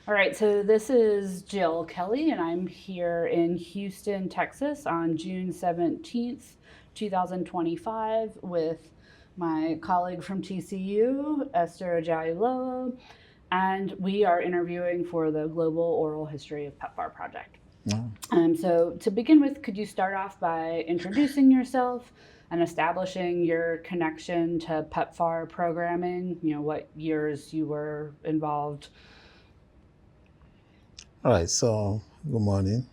All right, so this is Jill Kelly, and I'm here in Houston, Texas on June 17th, 2025, with my colleague from TCU, Esther Ajayi, and we are interviewing for the Global Oral History of PEPFAR project. No. So, to begin with, could you start off by introducing yourself and establishing your connection to PEPFAR programming? You know, what years you were involved. All right, so good morning.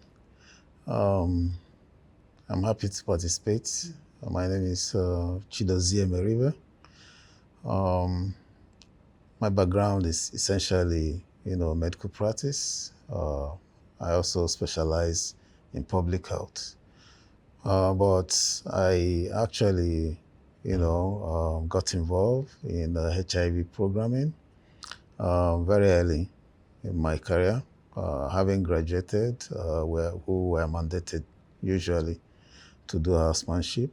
Um, I'm happy to participate. My name is Chidozie Meribe. Um, my background is essentially, medical practice. I also specialize in public health. But I actually, got involved in HIV programming very early in my career. Having graduated, who were mandated usually to do housemanship,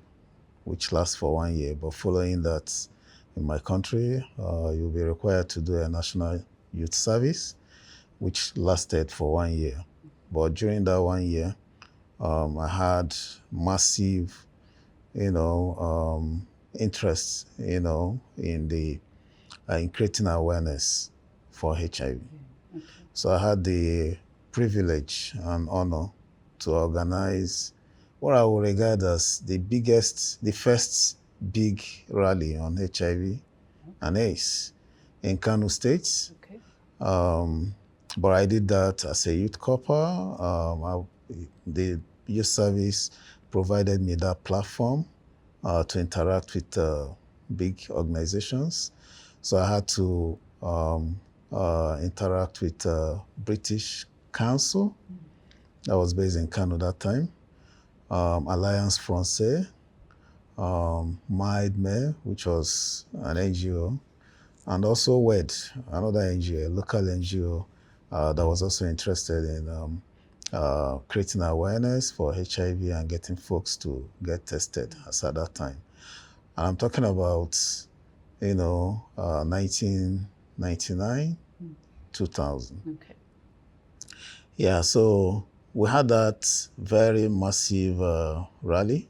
which lasts for 1 year. But following that, in my country, you'll be required to do a national youth service, which lasted for 1 year. But during that 1 year, I had massive, interest, in creating awareness for HIV. Okay. So I had the privilege and honor to organize what I would regard as the first big rally on HIV and AIDS in Kano State. Okay. But I did that as a youth corper. The youth service provided me that platform to interact with big organizations. So I had to interact with British Council that was based in Kano that time, Alliance Française, Meribe, which was an NGO, and also WED, another NGO, a local NGO that was also interested in creating awareness for HIV and getting folks to get tested as at that time. And I'm talking about, 1999, 2000. Okay. Yeah, so we had that very massive rally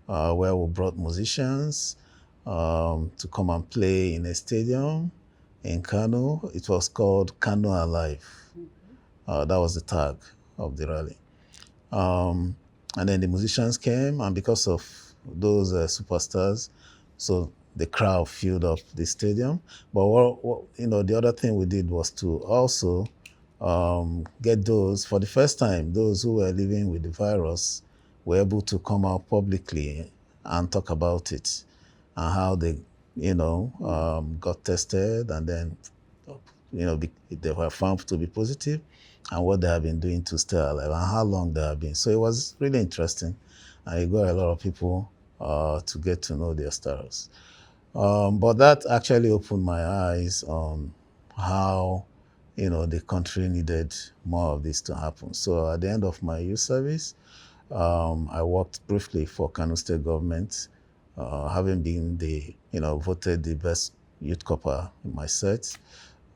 where we brought musicians to come and play in a stadium in Kano. It was called Kano Alive. That was the tag of the rally. And then the musicians came, and because of those superstars, so the crowd filled up the stadium. But the other thing we did was to also get those, for the first time, those who were living with the virus were able to come out publicly and talk about it and how they, got tested, and then, they were found to be positive, and what they have been doing to stay alive and how long they have been. So it was really interesting, and it got a lot of people to get to know their stars. But that actually opened my eyes on how, the country needed more of this to happen. So at the end of my youth service, I worked briefly for Kano State government, having been voted the best youth corper in my set.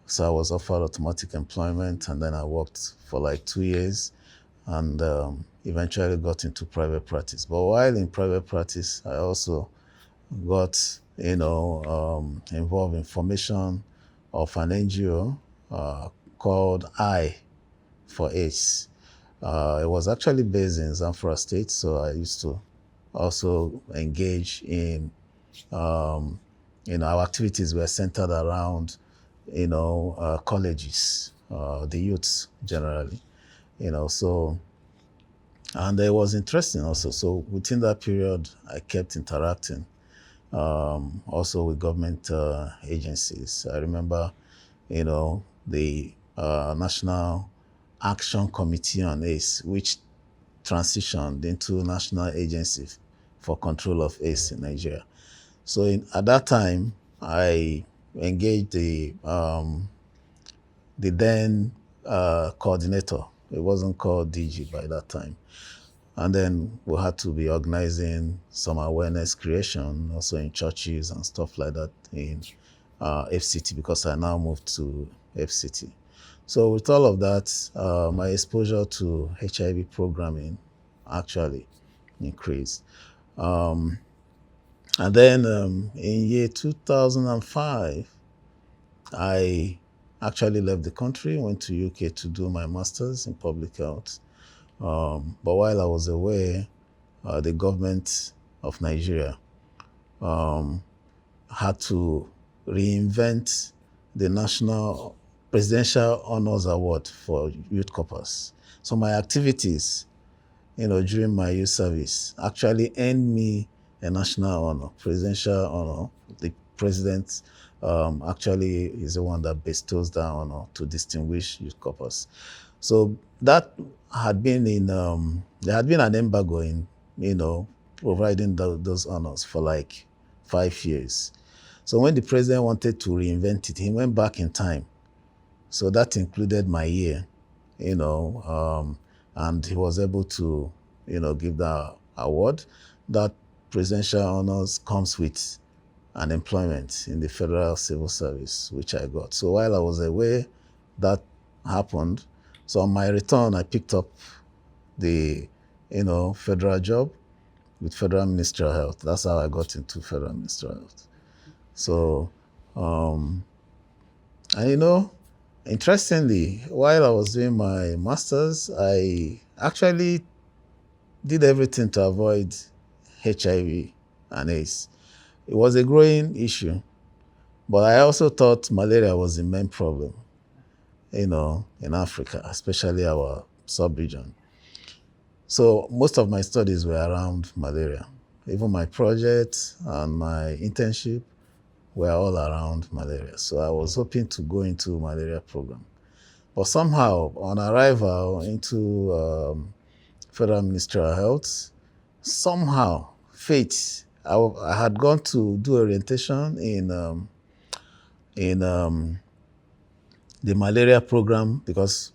So I was offered automatic employment, and then I worked for like 2 years, and eventually got into private practice. But while in private practice, I also got, involved in formation of an NGO called I for AIDS. It was actually based in Zamfara State, so I used to also engage in, our activities were centered around, colleges, the youths generally, so, and it was interesting also. So within that period, I kept interacting also with government agencies. I remember, the National Action Committee on AIDS, which transitioned into National Agency for Control of AIDS in Nigeria. So at that time, I engaged the then coordinator. It wasn't called DG by that time. And then we had to be organizing some awareness creation also in churches and stuff like that in FCT, because I now moved to FCT. So with all of that, my exposure to HIV programming actually increased. Um, and then in year 2005, I actually left the country, went to UK to do my master's in public health. But while I was away, the government of Nigeria had to reinvent the National Presidential Honors Award for Youth Corpers. So my activities, during my youth service actually earned me a national honor, presidential honor. The president actually is the one that bestows that honor to distinguished youth corpers. So that had been there had been an embargo in, providing those honors for like 5 years. So when the president wanted to reinvent it, he went back in time. So that included my year, and he was able to, give the award. That presidential honors comes with an employment in the federal civil service, which I got. So while I was away, that happened. So on my return, I picked up the, federal job with Federal Ministry of Health. That's how I got into Federal Ministry of Health. So, and interestingly, while I was doing my master's, I actually did everything to avoid HIV and AIDS. It was a growing issue, but I also thought malaria was the main problem, in Africa, especially our sub-region. So most of my studies were around malaria. Even my project and my internship were all around malaria. So I was hoping to go into malaria program. But somehow, on arrival into Federal Ministry of Health, somehow, fate, I had gone to do orientation in the malaria program, because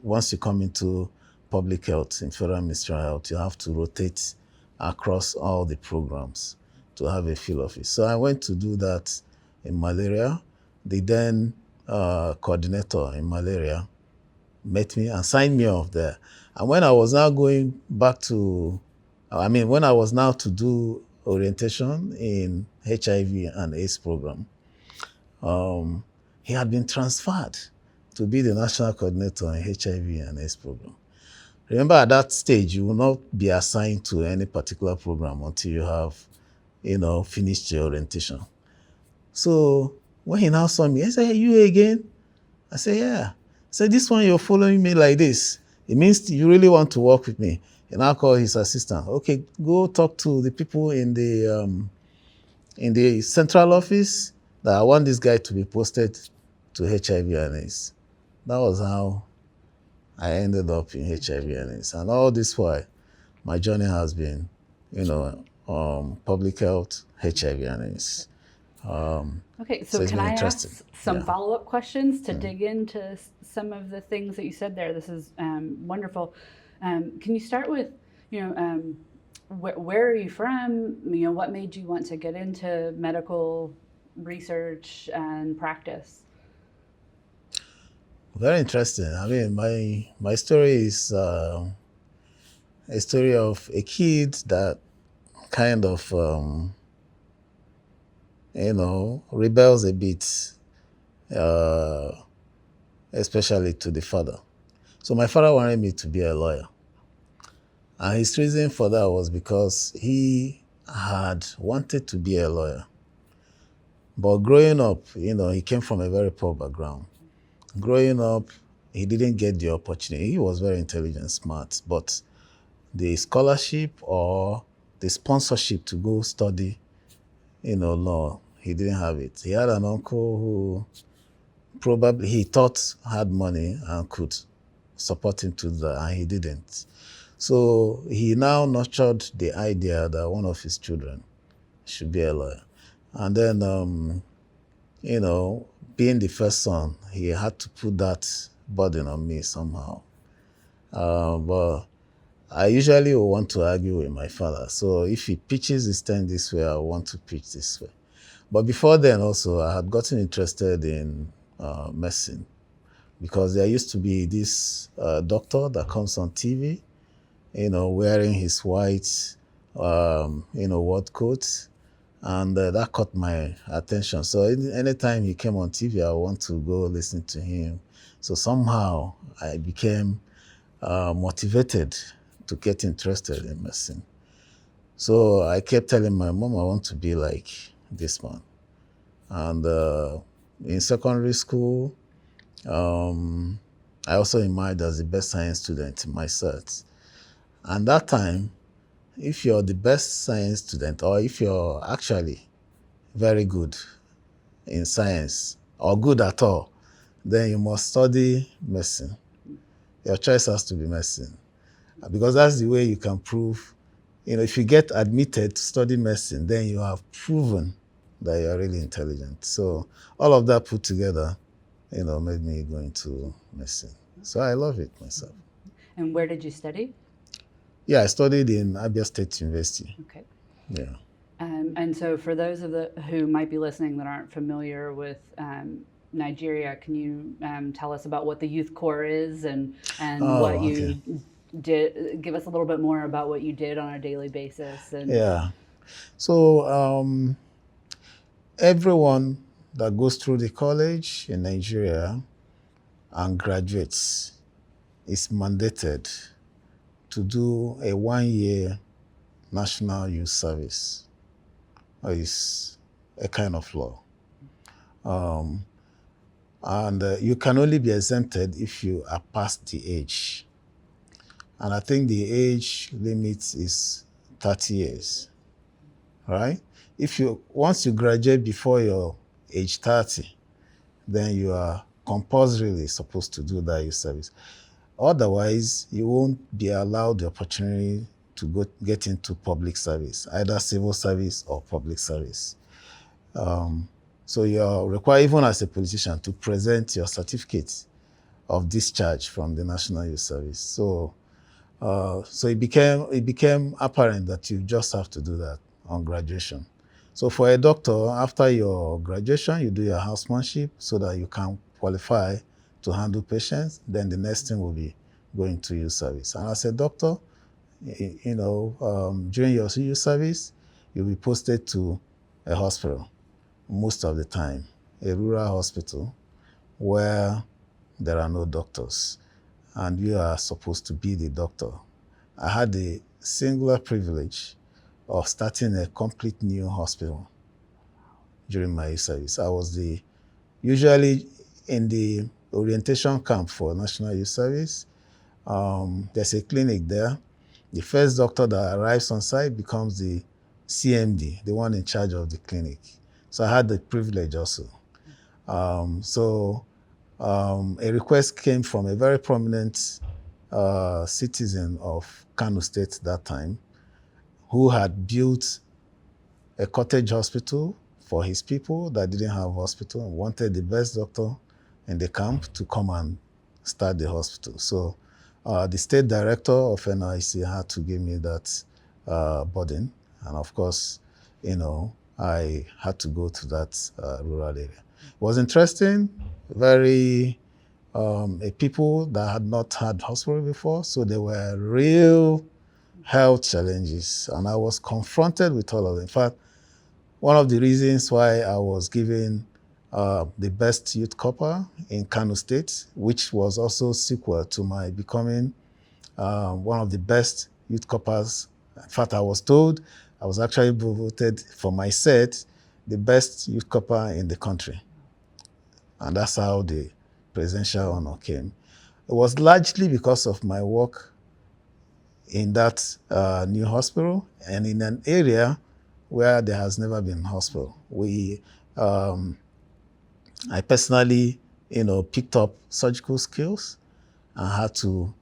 once you come into public health in Federal Ministry of Health, you have to rotate across all the programs to have a feel of it. So I went to do that in malaria. The then coordinator in malaria met me and signed me off there. And when I was now going back to, when I was now to do orientation in HIV and AIDS program, he had been transferred to be the national coordinator in HIV and AIDS program. Remember, at that stage, you will not be assigned to any particular program until you have, finished your orientation. So when he now saw me, he said, "Hey, you again?" I said, "Yeah." He said, "This one, you're following me like this. It means you really want to work with me." And I called his assistant. "Okay, go talk to the people in the central office that I want this guy to be posted to HIV and AIDS." That was how I ended up in HIV and AIDS. And all this while, my journey has been, public health, HIV and AIDS. Okay, so can I ask some Yeah. follow-up questions to dig into some of the things that you said there? This is wonderful. Can you start with, where are you from? What made you want to get into medical research and practice? Very interesting. My story is a story of a kid that kind of, rebels a bit, especially to the father. So my father wanted me to be a lawyer. And his reason for that was because he had wanted to be a lawyer. But growing up, he came from a very poor background. Growing up, he didn't get the opportunity. He was very intelligent, smart, but the scholarship or the sponsorship to go study, law, he didn't have it. He had an uncle who probably he thought had money and could support him to that, and he didn't. So he now nurtured the idea that one of his children should be a lawyer. And then, being the first son, he had to put that burden on me somehow. But I usually will want to argue with my father. So if he pitches his tent this way, I want to pitch this way. But before then also, I had gotten interested in medicine. because there used to be this doctor that comes on TV, wearing his white, work coat, and that caught my attention. So anytime he came on TV, I want to go listen to him. So somehow I became motivated to get interested in medicine. So I kept telling my mom I want to be like this man. And in secondary school, I also emerged as the best science student in my set. And that time, if you're the best science student, or if you're actually very good in science, or good at all, then you must study medicine. Your choice has to be medicine. Because that's the way you can prove, if you get admitted to study medicine, then you have proven that you're really intelligent. So all of that put together, made me go into medicine. So I love it myself. And where did you study? Yeah, I studied in Abia State University. Okay. Yeah. And so for those who might be listening that aren't familiar with Nigeria, can you tell us about what the Youth Corps is and what you did? Give us a little bit more about what you did on a daily basis. Yeah. So everyone that goes through the college in Nigeria and graduates is mandated to do a 1-year national youth service. It's a kind of law. And you can only be exempted if you are past the age. And I think the age limit is 30 years, right? Once you graduate before your age 30, then you are compulsorily supposed to do that youth service. Otherwise, you won't be allowed the opportunity to get into public service, either civil service or public service. So you're required, even as a politician, to present your certificate of discharge from the National Youth Service. So it became apparent that you just have to do that on graduation. So for a doctor, after your graduation, you do your housemanship so that you can qualify to handle patients. Then the next thing will be going to youth service. And as a doctor, during your youth service, you'll be posted to a hospital most of the time, a rural hospital where there are no doctors, and you are supposed to be the doctor. I had the singular privilege of starting a complete new hospital during my service. I was usually in the orientation camp for National Youth Service. There's a clinic there. The first doctor that arrives on site becomes the CMD, the one in charge of the clinic. So I had the privilege also. A request came from a very prominent citizen of Kano State that time, who had built a cottage hospital for his people that didn't have a hospital and wanted the best doctor in the camp to come and start the hospital. So the state director of NIC had to give me that burden. And of course, I had to go to that rural area. It was interesting, very people that had not had hospital before, so there were real health challenges, and I was confronted with all of them. In fact, one of the reasons why I was given the best youth corper in Kano State, which was also sequel to my becoming one of the best youth corpers. In fact, I was told I was actually voted for my set the best youth corper in the country. And that's how the presidential honor came. It was largely because of my work in that new hospital and in an area where there has never been a hospital. I personally, picked up surgical skills and had to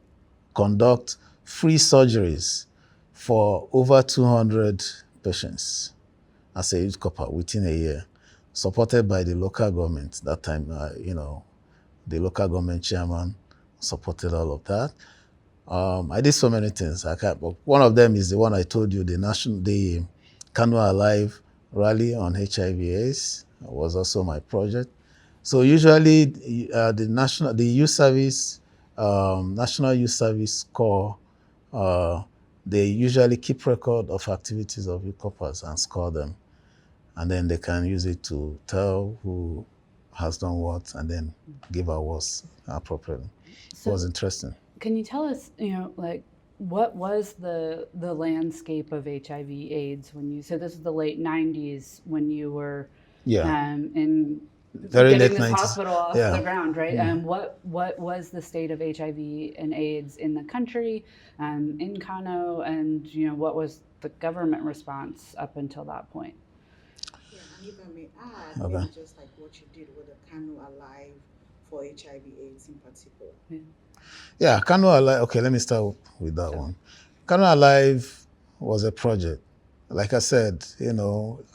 conduct free surgeries for over 200 patients as a youth corper within a year, supported by the local government. That time, the local government chairman supported all of that. I did so many things. But one of them is the one I told you, the Kano Alive rally on HIV/AIDS was also my project. So usually the youth service, National Youth Service Corps, they usually keep record of activities of youth corpers and score them, and then they can use it to tell who has done what and then give awards appropriately. It was interesting. Can you tell us, like what was the landscape of HIV/AIDS when you? So this is the late '90s when you were, Yeah, in very getting late this 90s. hospital off Yeah. the ground, right? What was the state of HIV and AIDS in the country, in Kano, and what was the government response up until that point? Yeah, and if I may add, Okay. maybe just like what you did with the Kano Alive for HIV/AIDS in particular. Yeah, Kano Alive. Okay, let me start with that one. Kano Alive was a project. Like I said,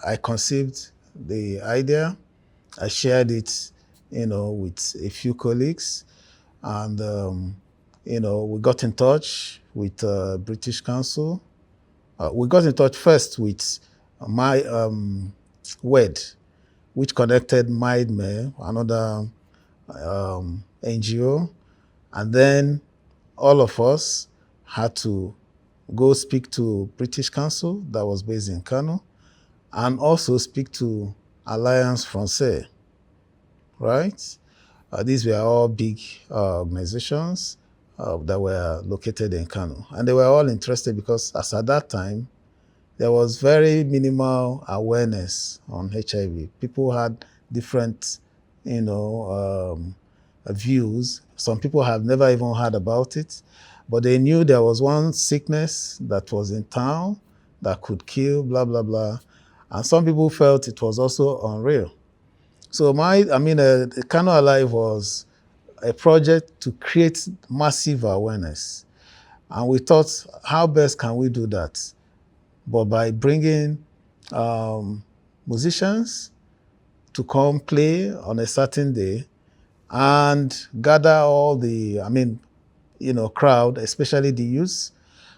I conceived the idea. I shared it, with a few colleagues, and we got in touch with British Council. We got in touch first with my WED, which connected Meribe, another NGO, and then all of us had to go speak to British Council that was based in Kano, and also speak to Alliance Francaise, right? These were all big organizations that were located in Kano. And they were all interested because as at that time, there was very minimal awareness on HIV. People had different, views. Some people have never even heard about it, but they knew there was one sickness that was in town that could kill, blah, blah, blah. And some people felt it was also unreal. So Kano Alive was a project to create massive awareness. And we thought, how best can we do that? But by bringing musicians to come play on a certain day and gather all the, crowd, especially the youth.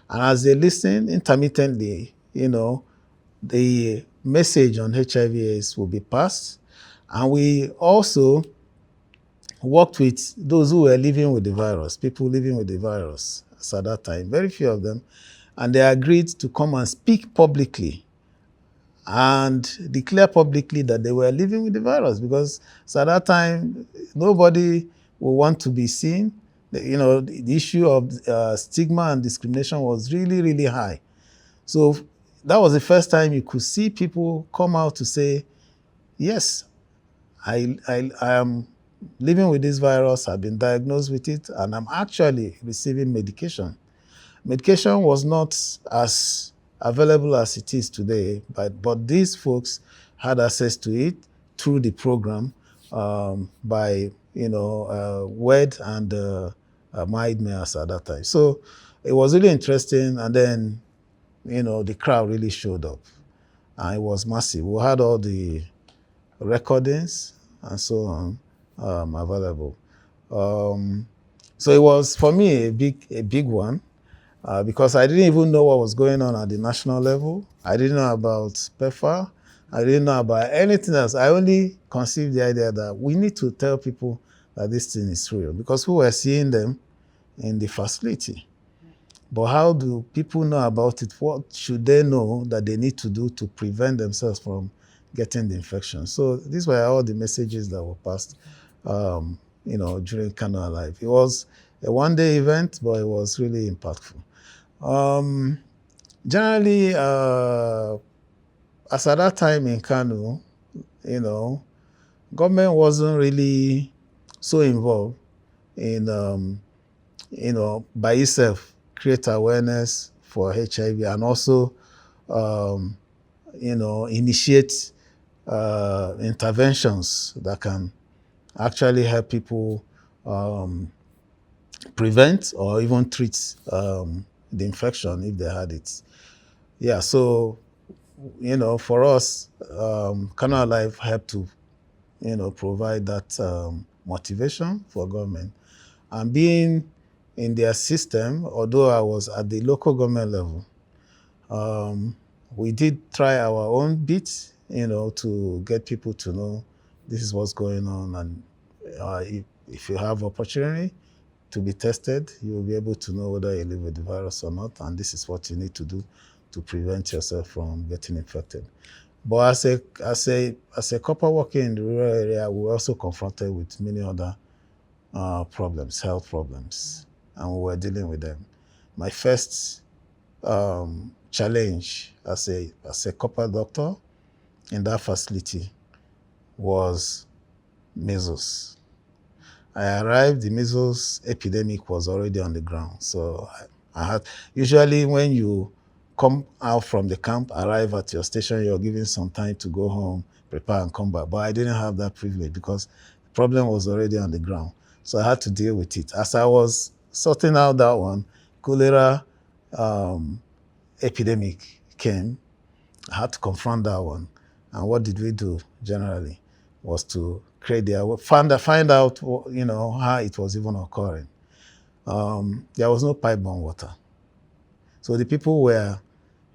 And as they listen intermittently, the message on HIV/AIDS will be passed. And we also worked with those who were living with the virus, people living with the virus at that time, very few of them, and they agreed to come and speak publicly and declare publicly that they were living with the virus, because at that time, nobody would want to be seen. The issue of stigma and discrimination was really, really high. So that was the first time you could see people come out to say, yes, I am living with this virus, I've been diagnosed with it, and I'm actually receiving medication. Medication was not as available as it is today, but these folks had access to it through the program by WED and Meribe at that time. So it was really interesting, and then the crowd really showed up, and it was massive. We had all the recordings and so on available. So it was, for me, a big one. Because I didn't even know what was going on at the national level. I didn't know about PEPFAR. I didn't know about anything else. I only conceived the idea that we need to tell people that this thing is real, because we were seeing them in the facility. But how do people know about it? What should they know that they need to do to prevent themselves from getting the infection? So these were all the messages that were passed during Kano Alive. It was a one-day event, but it was really impactful. Generally, as at that time in Kano, government wasn't really so involved in, by itself, create awareness for HIV and also, initiate interventions that can actually help people prevent or even treat the infection if they had it. Yeah, so, for us, Kano Alive helped to, provide that motivation for government. And being in their system, although I was at the local government level, we did try our own bit, to get people to know this is what's going on, and if you have opportunity to be tested, you will be able to know whether you live with the virus or not, and this is what you need to do to prevent yourself from getting infected. But as a couple working in the rural area, we were also confronted with many other problems, health problems, and we were dealing with them. My first challenge as a couple doctor in that facility was measles. I arrived, the measles epidemic was already on the ground. So I had, usually when you come out from the camp, arrive at your station, you're given some time to go home, prepare and come back. But I didn't have that privilege because the problem was already on the ground. So I had to deal with it. As I was sorting out that one, cholera epidemic came. I had to confront that one. And what did we do generally was to create find out how it was even occurring. There was no pipe-borne water. So the people were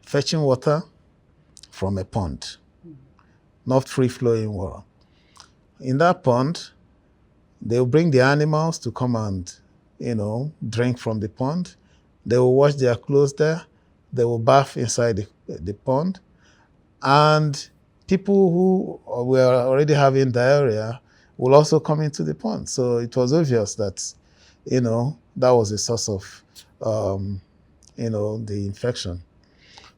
fetching water from a pond, not free-flowing water. In that pond, they will bring the animals to come and, drink from the pond. They will wash their clothes there. They will bath inside the pond. And people who were already having diarrhea will also come into the pond. So it was obvious that, that was a source of, the infection.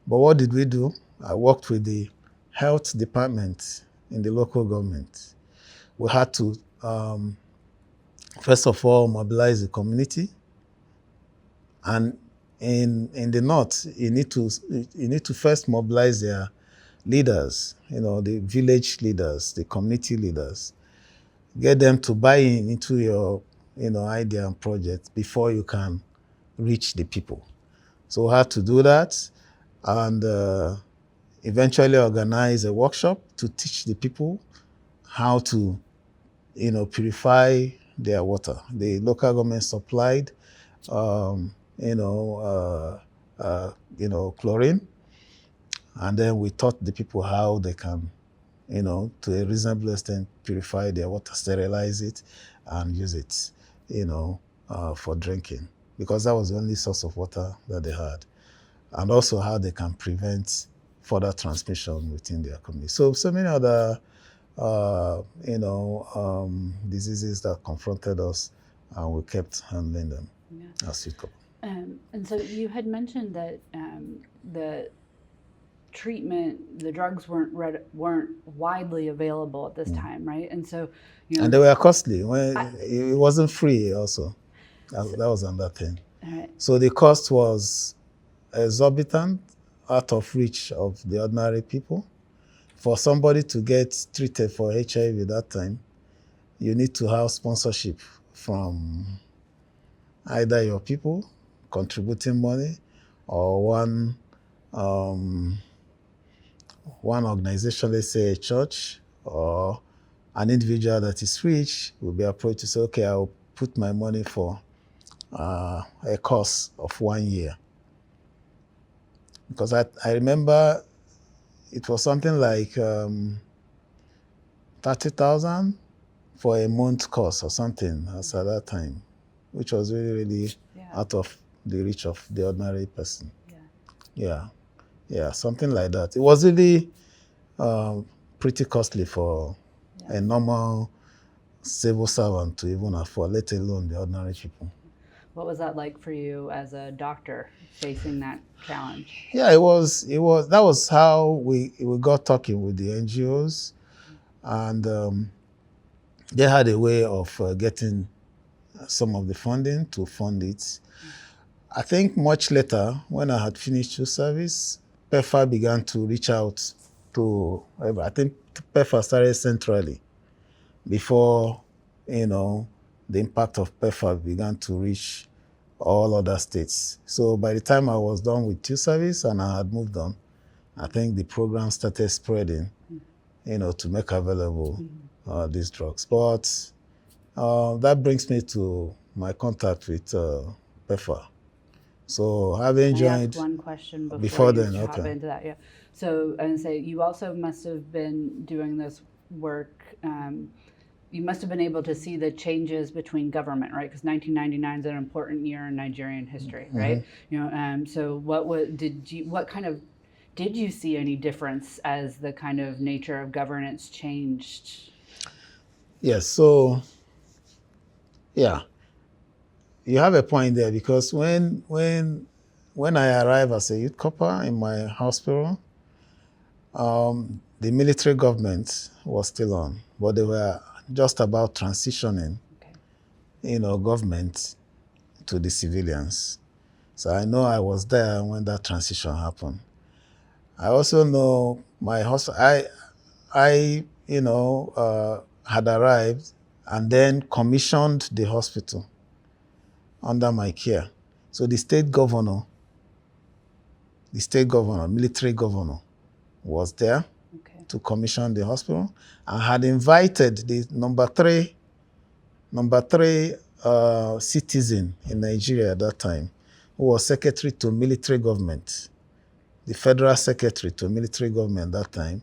But what did we do? I worked with the health department in the local government. We had to, first of all, mobilize the community. And in the north, you need to first mobilize their leaders, the village leaders, the community leaders. Get them to buy into your, idea and project before you can reach the people. So we had to do that and eventually organize a workshop to teach the people how to, purify their water. The local government supplied, chlorine. And then we taught the people how they can, to a reasonable extent, purify their water, sterilize it, and use it, for drinking. Because that was the only source of water that they had. And also how they can prevent further transmission within their community. So many other, diseases that confronted us, and we kept handling them as we could. And so you had mentioned that the treatment, the drugs weren't widely available at this time, right? And so, and they were costly. It wasn't free also. That was another thing. Right. So the cost was exorbitant, out of reach of the ordinary people. For somebody to get treated for HIV at that time, you need to have sponsorship from either your people contributing money or one organization, let's say a church or an individual that is rich will be approached to say, okay, I'll put my money for a course of 1 year. Because I remember it was something like 30,000 for a month course or something as at that time, which was really, really out of the reach of the ordinary person. Yeah, something like that. It was really pretty costly for a normal civil servant to even afford, let alone the ordinary people. What was that like for you as a doctor facing that challenge? Yeah, it was. That was how we got talking with the NGOs, and they had a way of getting some of the funding to fund it. I think much later, when I had finished youth service, PEPFAR began to reach out to, I think PEPFAR started centrally before, the impact of PEPFAR began to reach all other states. So by the time I was done with youth service and I had moved on, I think the program started spreading, to make available these drugs. But that brings me to my contact with PEPFAR. So having Can I joined ask one question before you then, hop okay. into that? Yeah. So, and say you also must have been doing this work, you must have been able to see the changes between government, right? Because 1999 is an important year in Nigerian history, right? So did you see any difference as the kind of nature of governance changed? Yes. So yeah, you have a point there, because when I arrived as a youth corper in my hospital, the military government was still on, but they were just about transitioning, Okay. Government to the civilians. So I know I was there when that transition happened. I also know my hospital. I had arrived and then commissioned the hospital under my care. So the state governor, military governor, was there Okay. to commission the hospital, and had invited the number three citizen in Nigeria at that time, who was secretary to military government, the federal secretary to military government at that time,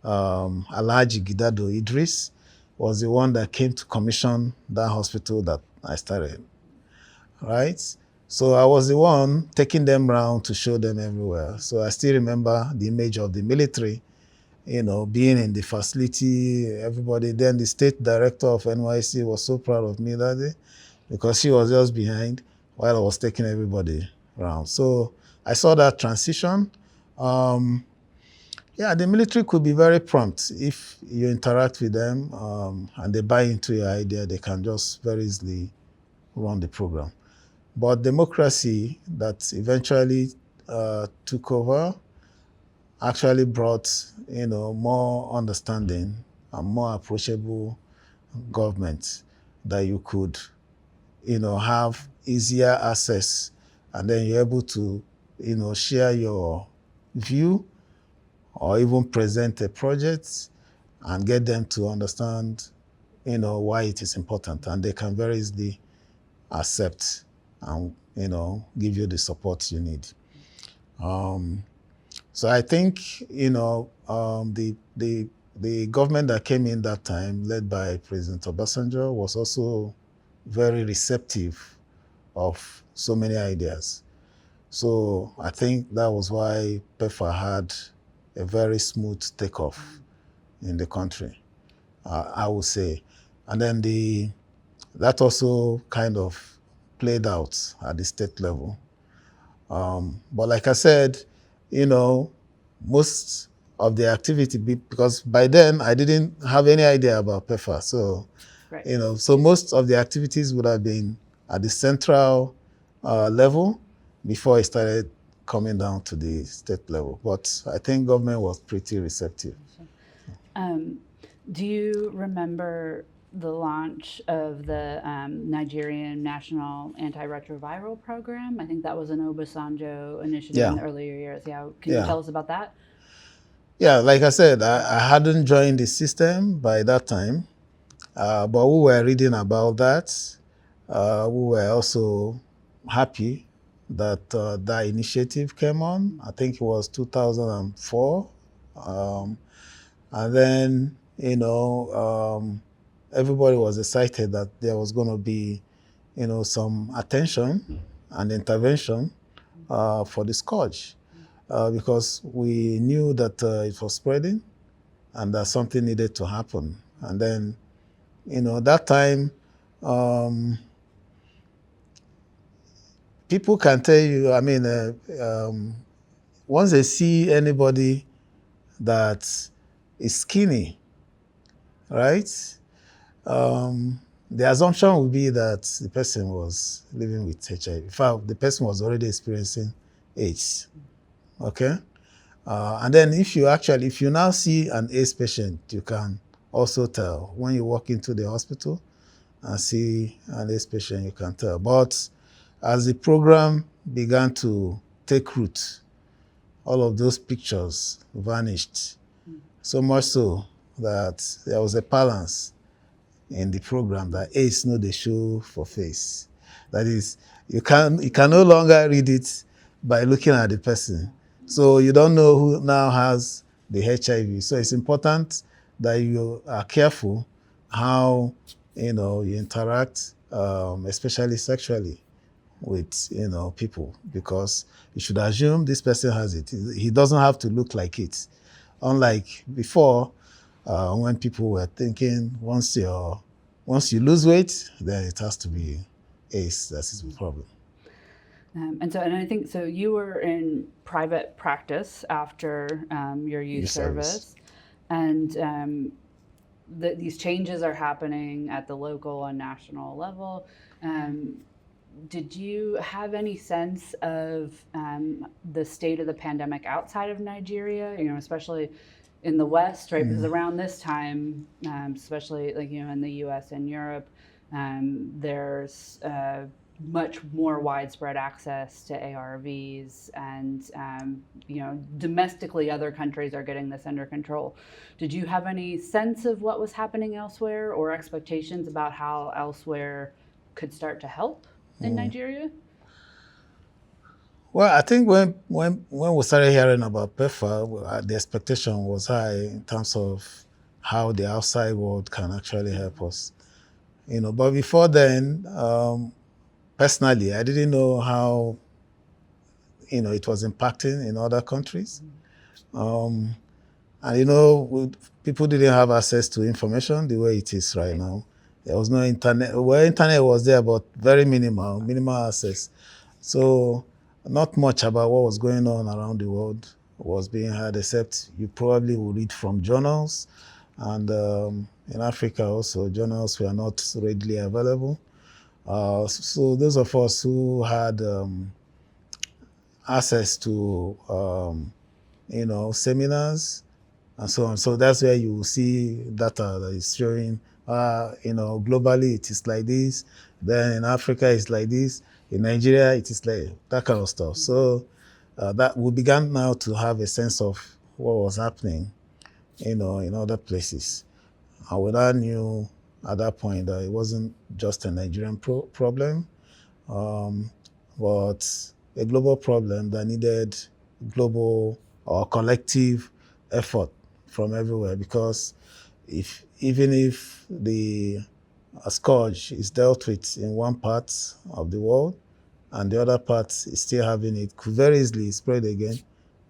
Alhaji Gidado Idris, was the one that came to commission that hospital that I started, right? So I was the one taking them around to show them everywhere. So I still remember the image of the military, being in the facility, everybody. Then the state director of NYC was so proud of me that day, because she was just behind while I was taking everybody around. So I saw that transition. Yeah, the military could be very prompt if you interact with them, and they buy into your idea. They can just very easily run the program. But democracy that eventually took over actually brought, more understanding and more approachable government, that you could, have easier access, and then you're able to, share your view or even present a project and get them to understand, why it is important, and they can very easily accept and, give you the support you need. So I think, the government that came in that time, led by President Obasanjo, was also very receptive of so many ideas. So I think that was why PEPFAR had a very smooth takeoff in the country, I would say. And then that also kind of played out at the state level. But like I said, most of the activity, because by then I didn't have any idea about PEPFAR. So, Right. So most of the activities would have been at the central level before it started coming down to the state level. But I think government was pretty receptive. Do you remember the launch of the Nigerian National Antiretroviral Program? I think that was an Obasanjo initiative in the earlier years. Yeah, can you tell us about that? Yeah, like I said, I hadn't joined the system by that time, but we were reading about that. We were also happy that that initiative came on. I think it was 2004. And then, everybody was excited that there was going to be, some attention and intervention for the scourge, because we knew that it was spreading and that something needed to happen. And then, that time, people can tell you, once they see anybody that is skinny, right? The assumption would be that the person was living with HIV. In fact, the person was already experiencing AIDS. Okay? And then if you now see an AIDS patient, you can also tell. When you walk into the hospital and see an AIDS patient, you can tell. But as the program began to take root, all of those pictures vanished. So much so that there was a balance in the program that AIDS no dey show for face. That is, you can no longer read it by looking at the person. So you don't know who now has the HIV. So it's important that you are careful how, you interact, especially sexually with, people, because you should assume this person has it. He doesn't have to look like it. Unlike before, when people were thinking once you lose weight, then it has to be AIDS. That's the problem. And I think so. You were in private practice after your youth service, and these changes are happening at the local and national level. Did you have any sense of the state of the pandemic outside of Nigeria? Especially in the West, right? Because around this time, especially in the U.S. and Europe, there's much more widespread access to ARVs, and domestically, other countries are getting this under control. Did you have any sense of what was happening elsewhere, or expectations about how elsewhere could start to help in Nigeria? Well, I think when we started hearing about PEPFAR, the expectation was high in terms of how the outside world can actually help us. But before then, personally, I didn't know how it was impacting in other countries. And people didn't have access to information the way it is right now. There was no internet. Well, internet was there, but very minimal access. So not much about what was going on around the world was being heard, except you probably will read from journals. And in Africa also, journals were not readily available. So those of us who had access to, seminars and so on. So that's where you will see data that is showing, globally it is like this. Then in Africa it's like this. In Nigeria it is like that kind of stuff. So that we began now to have a sense of what was happening, in other places. And we now knew at that point that it wasn't just a Nigerian problem, but a global problem that needed global or collective effort from everywhere. Because even if the scourge is dealt with in one part of the world and the other part is still having it, could very easily spread again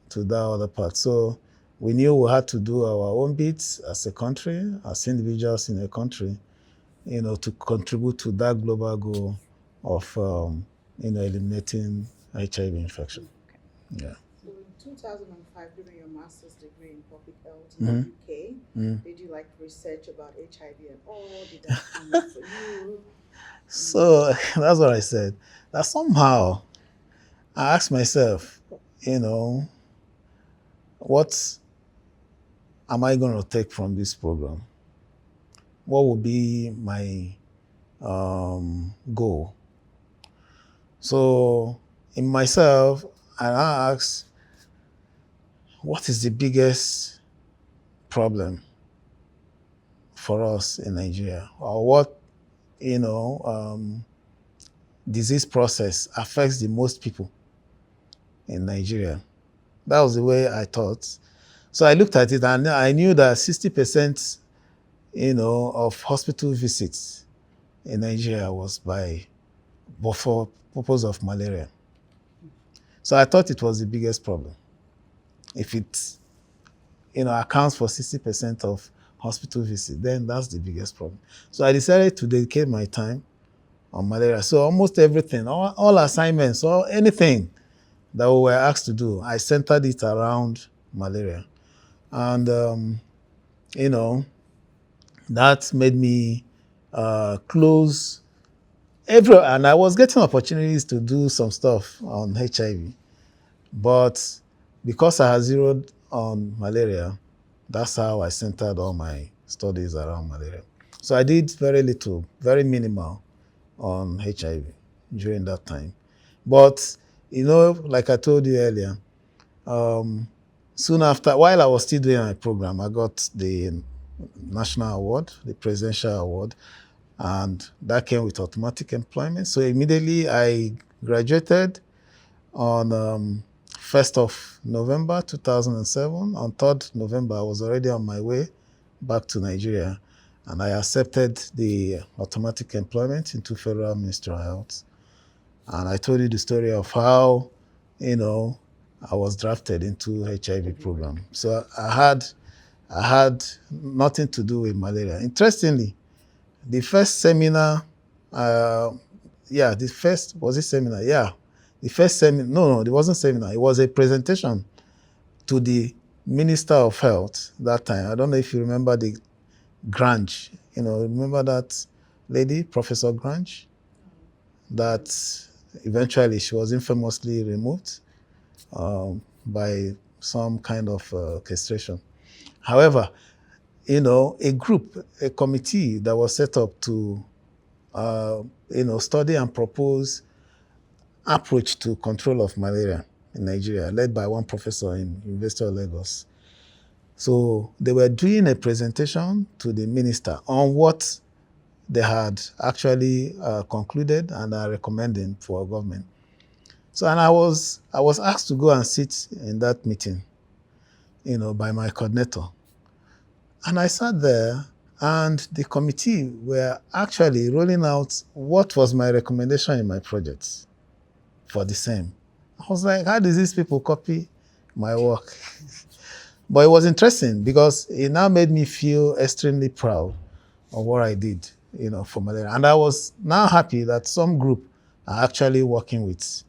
to that other part. So we knew we had to do our own bits as a country, as individuals in a country, to contribute to that global goal of, eliminating HIV infection. Yeah. So in 2005, during your master's degree in public health in the UK, did you research about HIV at all? Did that come up for you? So that's what I said. That somehow I asked myself, what am I going to take from this program? What will be my goal? So in myself, I asked, what is the biggest problem for us in Nigeria? Or what, disease process affects the most people in Nigeria? That was the way I thought. So I looked at it and I knew that 60%, of hospital visits in Nigeria was for purpose of malaria. So I thought it was the biggest problem. If it, accounts for 60% of hospital visits, then that's the biggest problem. So I decided to dedicate my time on malaria. So almost everything, all assignments, or anything that we were asked to do, I centered it around malaria. And, that made me close and I was getting opportunities to do some stuff on HIV. But because I had zeroed on malaria, that's how I centered all my studies around malaria. So I did very little, very minimal on HIV during that time. But, like I told you earlier, soon after, while I was still doing my program, I got the national award, the presidential award, and that came with automatic employment. So immediately I graduated on 1st of November 2007. On 3rd November, I was already on my way back to Nigeria, and I accepted the automatic employment into Federal Ministry of Health. And I told you the story of how, I was drafted into HIV program. So I had nothing to do with malaria. Interestingly, the first seminar, was it seminar? Yeah. The first seminar, no, it wasn't seminar. It was a presentation to the Minister of Health that time. I don't know if you remember the Grange. Remember that lady, Professor Grange? That eventually she was infamously removed by some kind of castration. However, a committee that was set up to, study and propose approach to control of malaria in Nigeria, led by one professor in University of Lagos. So they were doing a presentation to the minister on what they had actually concluded and are recommending for government. So, and I was asked to go and sit in that meeting, by my coordinator. And I sat there, and the committee were actually rolling out what was my recommendation in my project for the same. I was like, how do these people copy my work? But it was interesting because it now made me feel extremely proud of what I did, for malaria. And I was now happy that some group are actually working with,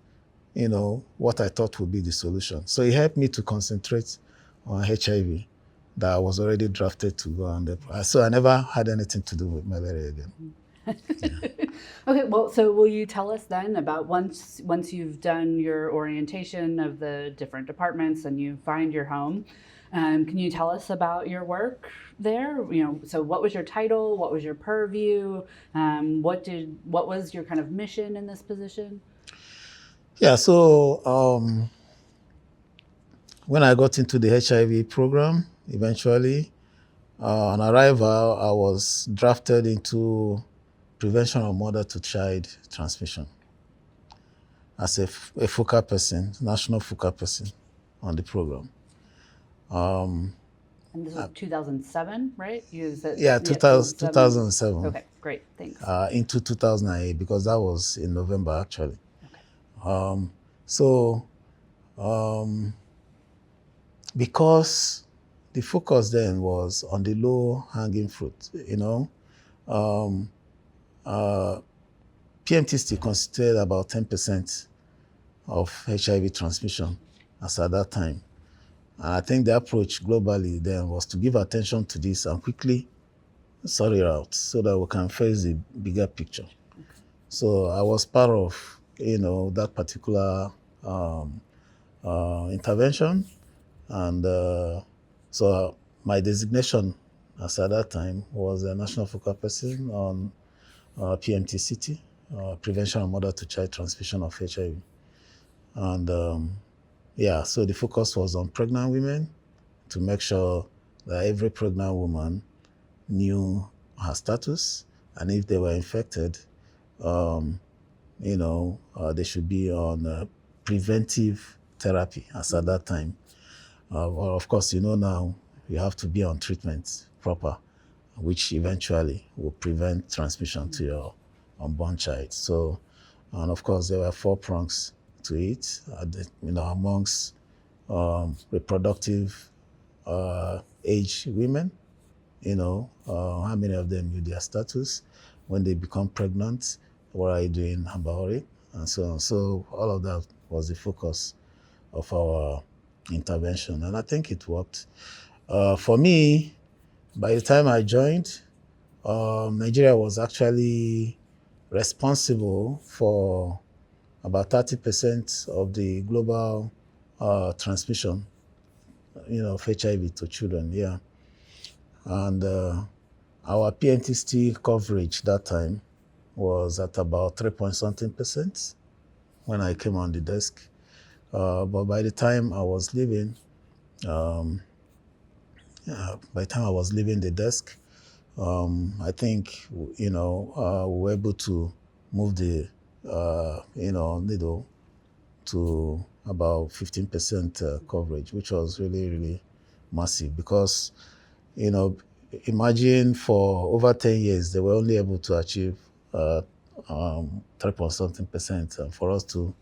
what I thought would be the solution. So it helped me to concentrate on HIV that I was already drafted to go on. So I never had anything to do with malaria again. Okay, well, so will you tell us then about once you've done your orientation of the different departments and you find your home, can you tell us about your work there? So what was your title? What was your purview? What was your kind of mission in this position? Yeah, so when I got into the HIV program, eventually, on arrival, I was drafted into prevention of mother-to-child transmission as a focal person, national focal person on the program. And this was 2007, right? Yeah, 2007. Okay, great, thanks. Into 2008, because that was in November, actually. Okay. Because the focus then was on the low-hanging fruit, PMTST constituted about 10% of HIV transmission as at that time. And I think the approach globally then was to give attention to this and quickly sort it out so that we can face the bigger picture. Okay. So I was part of, that particular intervention. And so my designation as at that time was a national focal person on PMTCT, prevention of mother-to-child transmission of HIV. And so the focus was on pregnant women to make sure that every pregnant woman knew her status, and if they were infected, they should be on preventive therapy as at that time. Well, of course, now you have to be on treatment proper, which eventually will prevent transmission to your unborn child. So, and of course, there were 4 prongs to it, amongst reproductive age women, how many of them knew their status, when they become pregnant, what are you doing about it, and so on. So all of that was the focus of our intervention, and I think it worked. For me, by the time I joined, Nigeria was actually responsible for about 30% of the global transmission, of HIV to children. Yeah, and our PNTST coverage that time was at about 3-point-something% when I came on the desk. But by the time I was leaving, the desk, I think, we were able to move the, needle to about 15% coverage, which was really, really massive because, imagine for over 10 years, they were only able to achieve 3 point something percent. And for us to,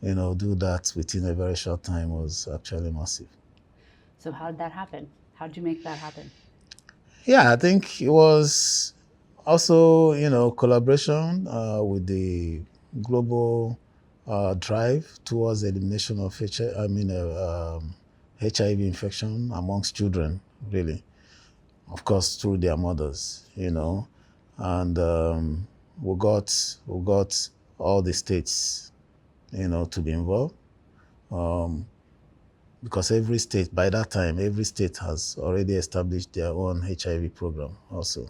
do that within a very short time was actually massive. So how did that happen? How did you make that happen? Yeah, I think it was also, collaboration with the global drive towards elimination of HIV infection amongst children, really. Of course, through their mothers, and we got all the states, to be involved. Because every state, by that time, every state has already established their own HIV program also.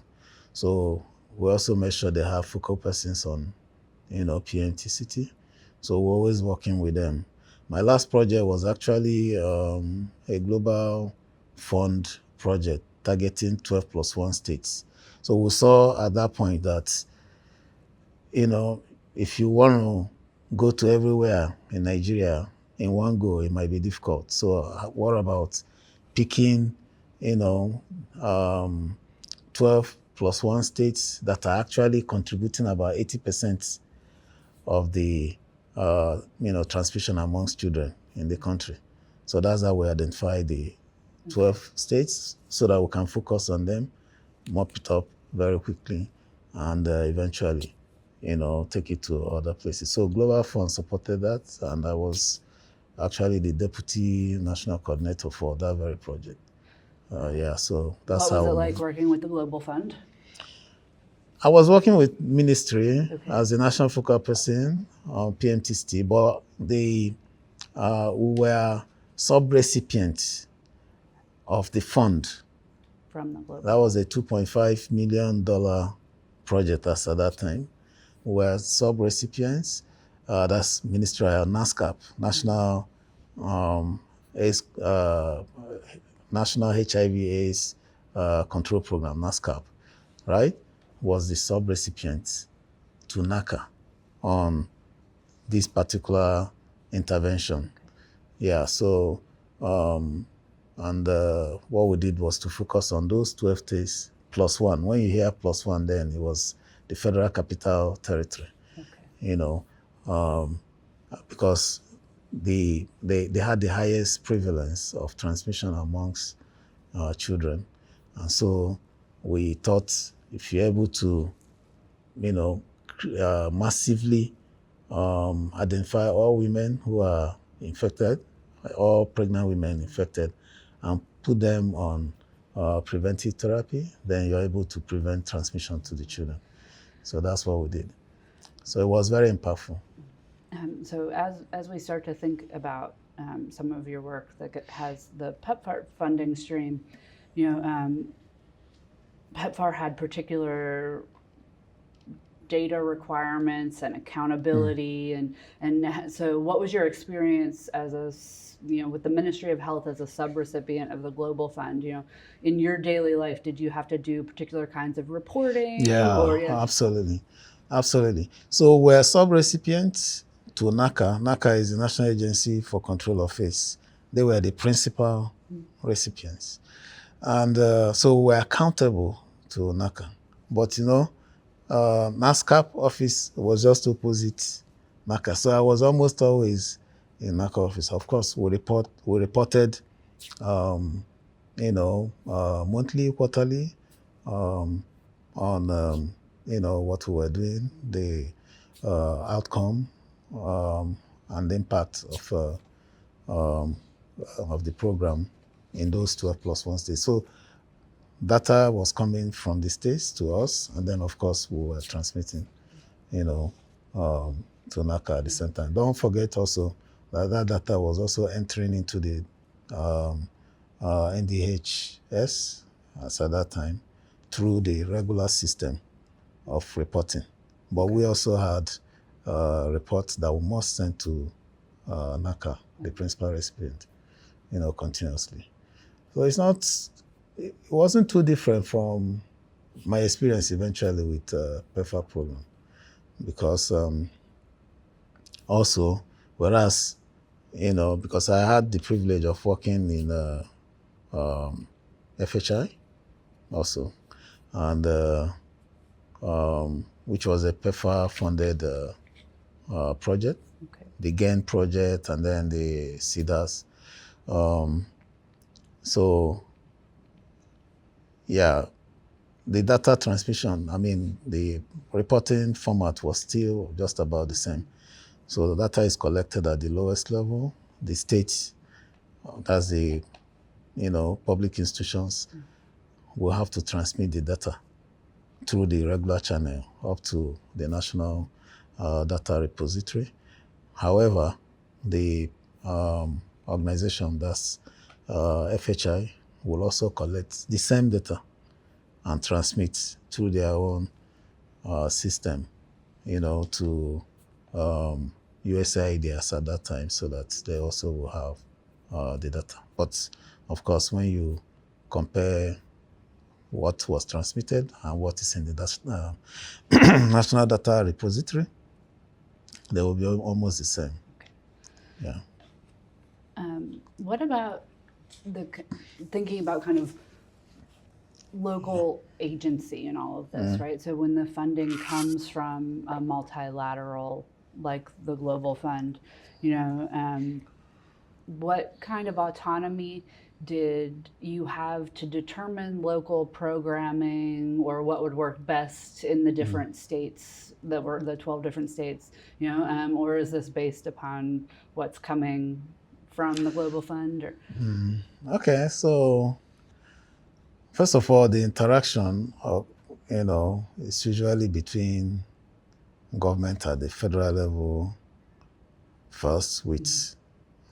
So we also make sure they have focal persons on, PMTCT. So we're always working with them. My last project was actually a global fund project targeting 12 plus 1 states. So we saw at that point that, if you want to go to everywhere in Nigeria in one go, it might be difficult. So what about picking, 12 plus 1 states that are actually contributing about 80% of the, transmission amongst children in the country. So that's how we identify the 12 states so that we can focus on them, mop it up very quickly, and eventually, take it to other places. So Global Fund supported that, and I was actually the deputy national coordinator for that very project. So that's What was how. it like working with the Global Fund? I was working with ministry Okay. as the national focal person on PMTCT, but we were sub-recipients of the fund. From the Global That was a $2.5 million project as at that time. We were sub-recipients. That's ministerial, NASCAP, National National HIV/AIDS Control Program, NASCAP, right? Was the sub-recipient to NACA on this particular intervention. Yeah, so, what we did was to focus on those 12 states plus 1. When you hear plus 1, then it was the Federal Capital Territory, because they had the highest prevalence of transmission amongst children. And so we thought if you're able to, massively identify all women who are infected, all pregnant women infected, and put them on preventive therapy, then you're able to prevent transmission to the children. So that's what we did. So it was very impactful. So as we start to think about some of your work that has the PEPFAR funding stream, PEPFAR had particular data requirements and accountability, and so what was your experience as with the Ministry of Health as a subrecipient of the Global Fund? In your daily life, did you have to do particular kinds of reporting? Yeah, absolutely. So we're sub-recipients to NACA. NACA is the National Agency for Control of AIDS. They were the principal recipients. And so we're accountable to NACA. But, NASCAP office was just opposite NACA. So I was almost always in NACA office. Of course, we reported, monthly, quarterly, on, what we were doing, the outcome, and the impact of the program in those 12 plus 1 states. So data was coming from the states to us, and then of course we were transmitting, to NACA at the same time. Don't forget also that data was also entering into the NDHS as at that time through the regular system of reporting. But we also had reports that we must send to NACA, the principal recipient, continuously. So it wasn't too different from my experience eventually with PEPFAR program, because also, whereas, because I had the privilege of working in FHI, also, and which was a PEPFAR funded project, Okay. the GAIN project, and then the CEDAS. So, yeah, the data transmission, I mean, the reporting format was still just about the same. So the data is collected at the lowest level. The state, that's the, public institutions, will have to transmit the data through the regular channel up to the national data repository. However, the organization, that's FHI, will also collect the same data and transmit through their own system, to USAID at that time, so that they also will have the data. But of course, when you compare what was transmitted and what is in the national data repository, they will be almost the same. Okay. Yeah. What about thinking about kind of local agency in all of this, right? So when the funding comes from a multilateral, like the Global Fund, what kind of autonomy did you have to determine local programming, or what would work best in the different states that were the 12 different states, or is this based upon what's coming from the Global Fund? Or? Okay, so first of all, the interaction is usually between government at the federal level first, with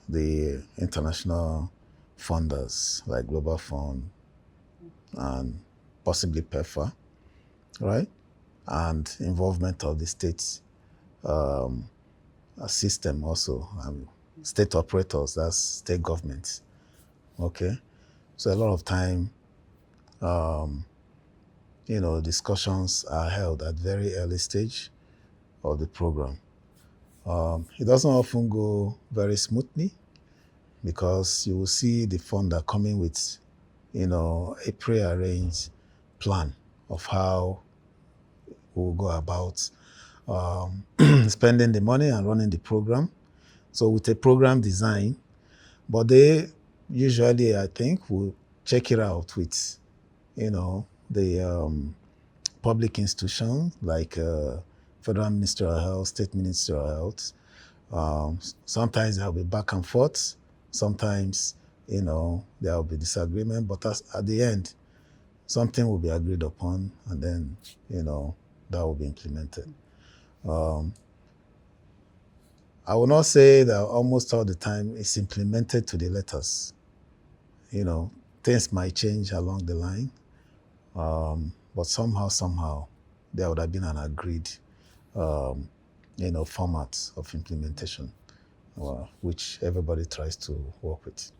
the international funders like Global Fund and possibly PEPFAR, right? And involvement of the state system also, state operators, that's state governments. Okay, so a lot of time, discussions are held at very early stage of the program. It doesn't often go very smoothly, because you will see the funder coming with, a prearranged plan of how we'll go about spending the money and running the program. So with a program design, but they usually, I think, will check it out with, the public institutions like Federal Ministry of Health, State Ministry of Health. Sometimes there'll be back and forth. Sometimes, there'll be disagreement. But at the end, something will be agreed upon, and then, that will be implemented. I will not say that almost all the time it's implemented to the letters. Things might change along the line, but somehow, there would have been an agreed, format of implementation, which everybody tries to work with.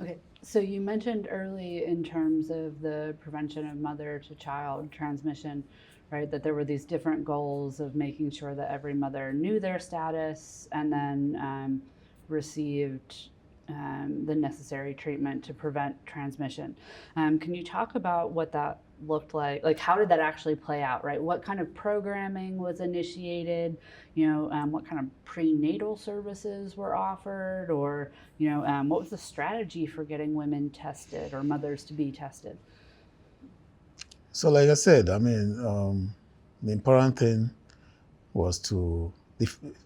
Okay, so you mentioned early in terms of the prevention of mother-to-child transmission, right, that there were these different goals of making sure that every mother knew their status and then received the necessary treatment to prevent transmission. Can you talk about what that looked like? Like, how did that actually play out, right? What kind of programming was initiated? What kind of prenatal services were offered? Or, what was the strategy for getting women tested or mothers to be tested? So like I said, I mean, the important thing was the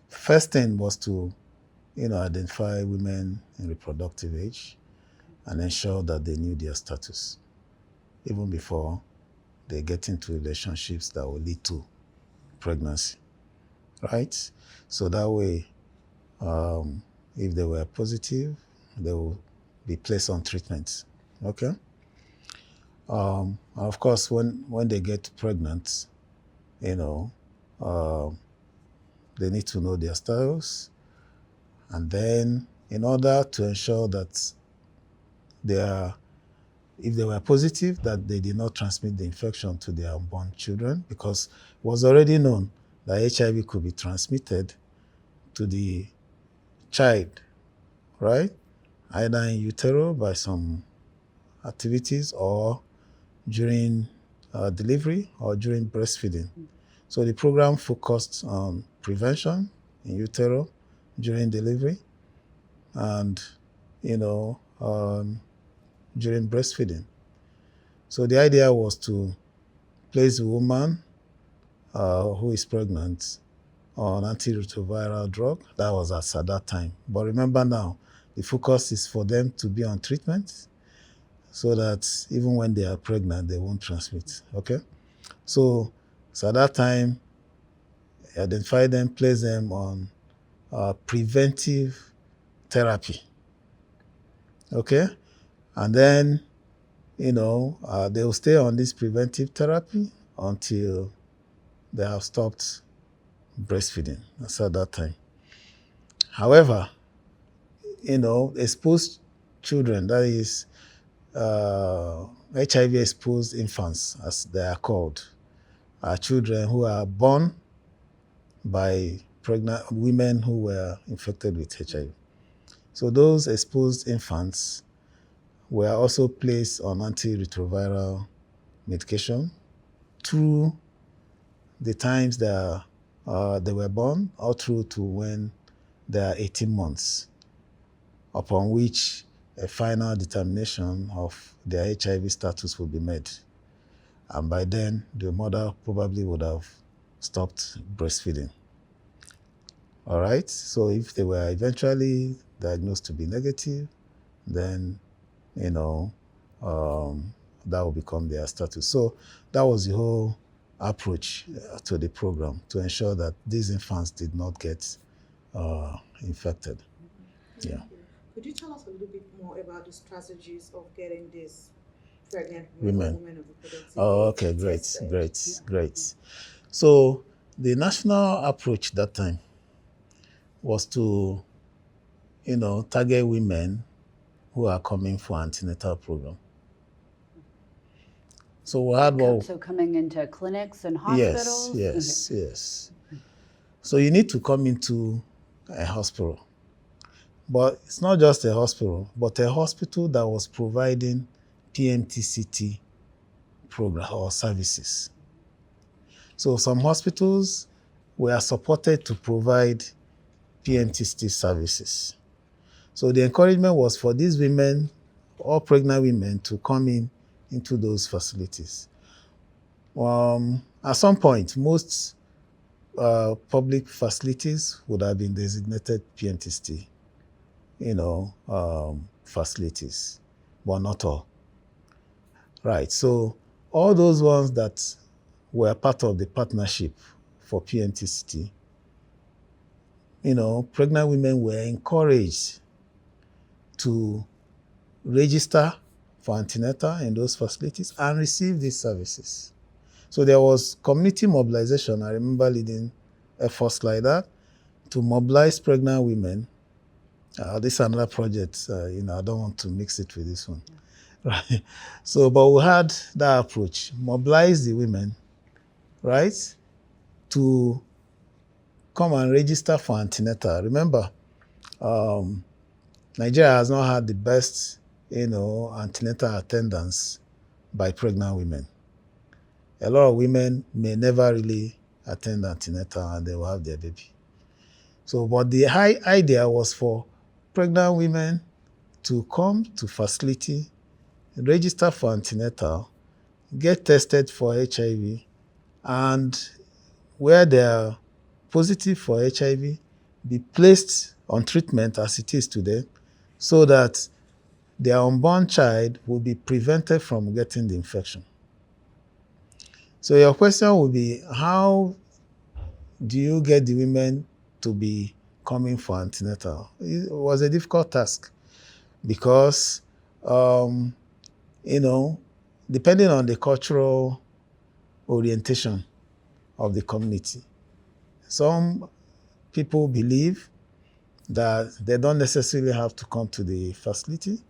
first thing was to, identify women in reproductive age and ensure that they knew their status, even before they get into relationships that will lead to pregnancy, right? So that way, if they were positive, they will be placed on treatment, okay? Of course, when they get pregnant, they need to know their status. And then, in order to ensure that if they were positive, that they did not transmit the infection to their unborn children, because it was already known that HIV could be transmitted to the child, right? Either in utero by some activities or during delivery or during breastfeeding. So the program focused on prevention in utero during delivery and, during breastfeeding. So the idea was to place the woman who is pregnant on antiretroviral drug. That was at that time. But remember now, the focus is for them to be on treatment so that even when they are pregnant, they won't transmit. Okay? So at that time, identify them, place them on preventive therapy. Okay? And then, they will stay on this preventive therapy until they have stopped breastfeeding. That's at that time. However, exposed children, that is HIV exposed infants, as they are called, are children who are born by pregnant women who were infected with HIV. So those exposed infants were also placed on antiretroviral medication through the times they were born or through to when they are 18 months, upon which a final determination of their HIV status will be made. And by then, the mother probably would have stopped breastfeeding. All right? So if they were eventually diagnosed to be negative, then, that will become their status. So that was the whole approach to the program, to ensure that these infants did not get infected. Yeah. Could you tell us a little bit more about the strategies of getting these pregnant Women. women of reproductive Oh, age okay, great, tested? great. So the national approach that time was to, target women who are coming for antenatal program. So we had So coming into clinics and hospitals? Yes. So you need to come into a hospital. But it's not just a hospital, but a hospital that was providing PMTCT program or services. So some hospitals were supported to provide PMTCT services. So the encouragement was for these women, all pregnant women, to come into those facilities. At some point, most public facilities would have been designated PMTCT, facilities, but not all. Right. So all those ones that were part of the partnership for PMTCT, pregnant women were encouraged to register for antenatal in those facilities and receive these services. So there was community mobilization. I remember leading efforts like that to mobilize pregnant women. This is another project, I don't want to mix it with this one. Right. So, but we had that approach, mobilize the women, right, to come and register for antenatal. Remember, Nigeria has not had the best, antenatal attendance by pregnant women. A lot of women may never really attend antenatal and they will have their baby. So, but the idea was for pregnant women to come to facility, register for antenatal, get tested for HIV, and where they are positive for HIV, be placed on treatment as it is today, so that their unborn child will be prevented from getting the infection. So your question would be, how do you get the women to be coming for antenatal? It was a difficult task because, depending on the cultural orientation of the community, some people believe that they don't necessarily have to come to the facility,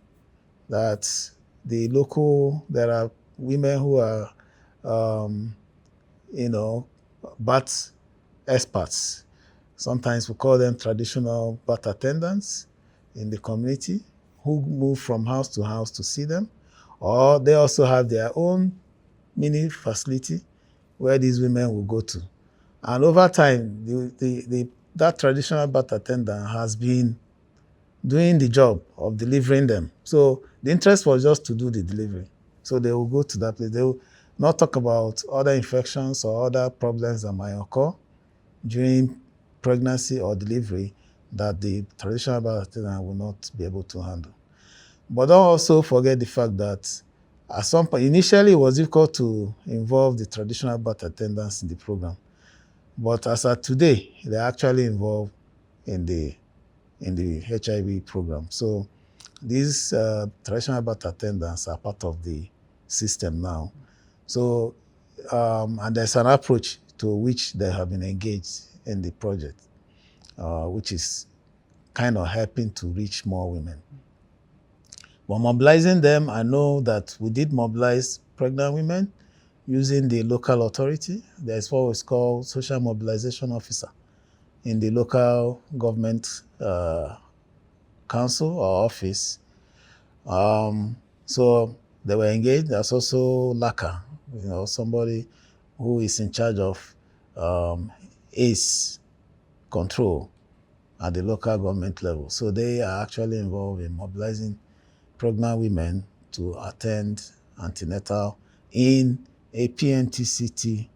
that there are women who are, birth experts. Sometimes we call them traditional birth attendants in the community who move from house to house to see them. Or they also have their own mini facility where these women will go to. And over time, that traditional birth attendant has been doing the job of delivering them. So the interest was just to do the delivery. So they will go to that place. They will not talk about other infections or other problems that might occur during pregnancy or delivery that the traditional birth attendant will not be able to handle. But don't also forget the fact that at some point, initially it was difficult to involve the traditional birth attendants in the program. But as of today, they're actually involved in the HIV program. So these traditional birth attendants are part of the system now. So, and there's an approach to which they have been engaged in the project, which is kind of helping to reach more women. But mobilizing them, I know that we did mobilize pregnant women using the local authority. There's what is called social mobilization officer in the local government council or office. So they were engaged. There's also LACA, somebody who is in charge of ACE control at the local government level. So they are actually involved in mobilizing pregnant women to attend antenatal in a PNTCT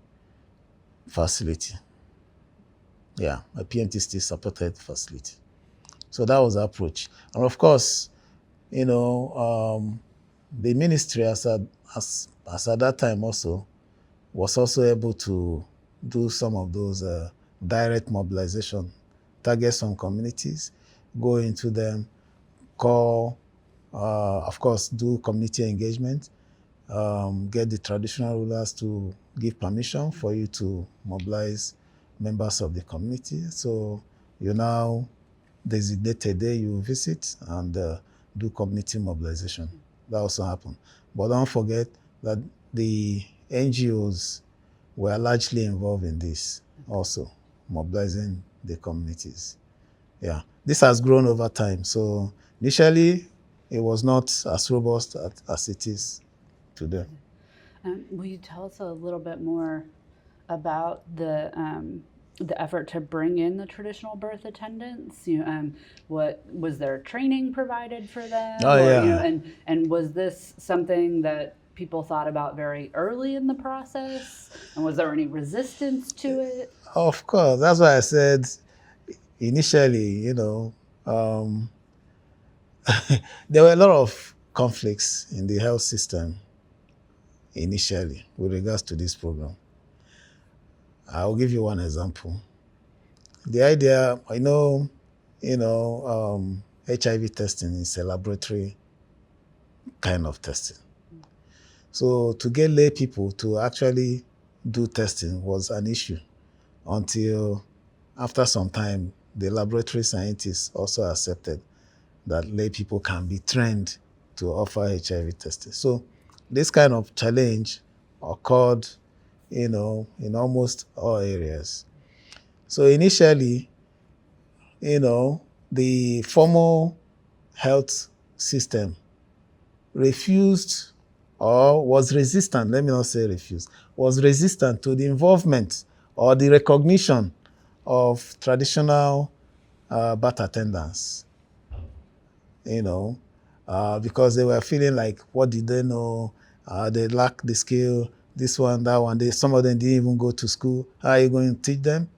facility. Yeah, a PNTCT supported facility. So that was the approach. And of course, the ministry as at that time also was also able to do some of those direct mobilization, target some communities, go into them, call, of course, do community engagement, get the traditional rulers to give permission for you to mobilize members of the community. So you now designate a day you visit and do community mobilization. That also happened. But don't forget that the NGOs were largely involved in this also, mobilizing the communities. Yeah, this has grown over time. So initially, it was not as robust as it is today. Will you tell us a little bit more about the effort to bring in the traditional birth attendants? What was there training provided for them? Oh, yeah. And was this something that people thought about very early in the process? And was there any resistance to it? Of course, that's why I said initially, there were a lot of conflicts in the health system initially with regards to this program. I'll give you one example. The idea, HIV testing is a laboratory kind of testing. So to get lay people to actually do testing was an issue until after some time, the laboratory scientists also accepted that lay people can be trained to offer HIV testing. So this kind of challenge occurred, in almost all areas. So initially, the formal health system refused or was resistant, let me not say refused, was resistant to the involvement or the recognition of traditional birth attendants, because they were feeling like, what did they know? They lack the skill, this one, that one. Some of them didn't even go to school. How are you going to teach them?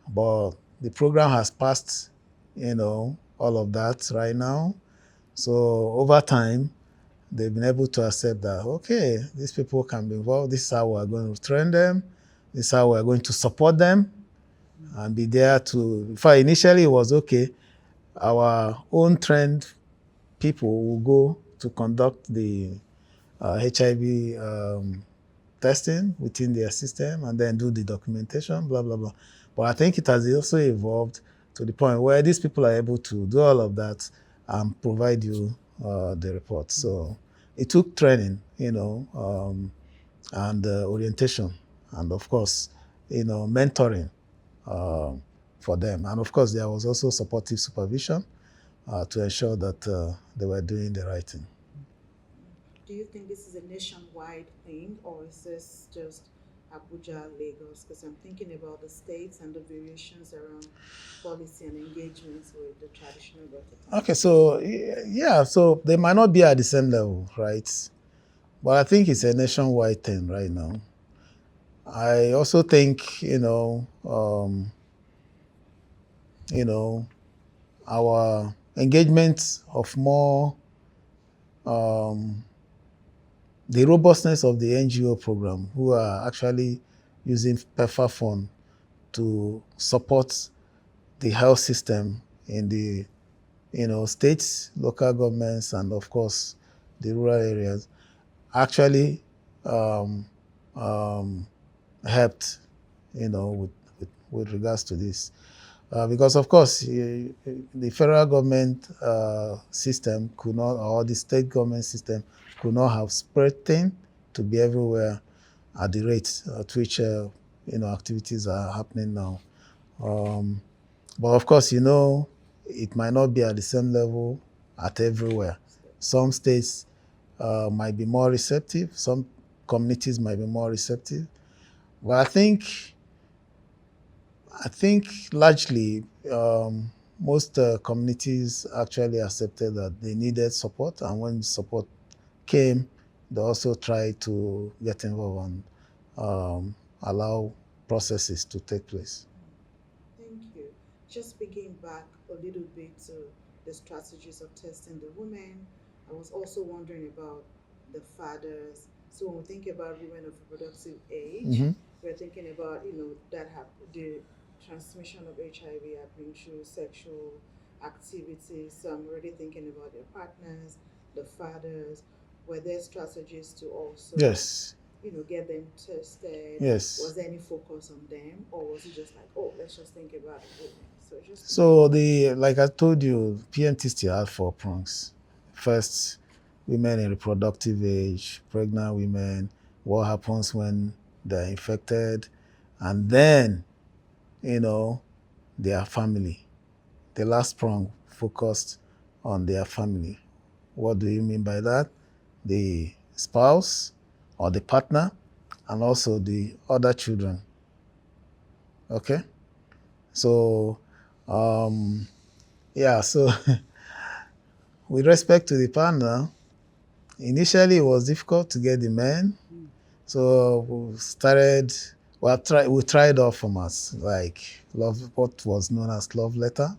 But the program has passed, all of that right now. So over time, they've been able to accept that, okay, these people can be involved. This is how we're going to train them. This is how we're going to support them and be there to, in fact, initially it was okay. Our own trained people will go to conduct the HIV testing within their system and then do the documentation, blah, blah, blah. But I think it has also evolved to the point where these people are able to do all of that and provide you the report. So it took training, and orientation, and of course, mentoring for them. And of course, there was also supportive supervision to ensure that they were doing the right thing. Do do you think this is a nationwide thing, or is this just Abuja, Lagos? Because I'm thinking about the states and the variations around policy and engagements with the traditional birth authorities. Okay, so yeah, so they might not be at the same level, right? But I think it's a nationwide thing right now. I also think, our engagement of more, the robustness of the NGO program, who are actually using PEPFAR fund to support the health system in the, states, local governments, and of course the rural areas, actually um, um, helped, with regards to this. Because of course, the federal government system could not, or the state government system could not have spread things to be everywhere at the rate at which activities are happening now. But of course, it might not be at the same level at everywhere. Some states might be more receptive. Some communities might be more receptive. But I think largely most communities actually accepted that they needed support, and when support came, they also tried to get involved and allow processes to take place. Thank you. Just picking back a little bit to the strategies of testing the women, I was also wondering about the fathers. So when we think about women of reproductive age, Mm-hmm. we're thinking about, that have the transmission of HIV happening through sexual activities. So I'm already thinking about their partners, the fathers. Were there strategies to also Yes. get them tested? Yes. Was there any focus on them, or was it just like, oh, let's just think about the women? So just So like I told you, PMTST had 4 prongs. First, women in reproductive age, pregnant women, what happens when they're infected, and then, their family. The last prong focused on their family. What do you mean by that? The spouse or the partner, and also the other children. Okay? So, yeah, so with respect to the partner, initially it was difficult to get the men. So we tried all formats, like what was known as love letter.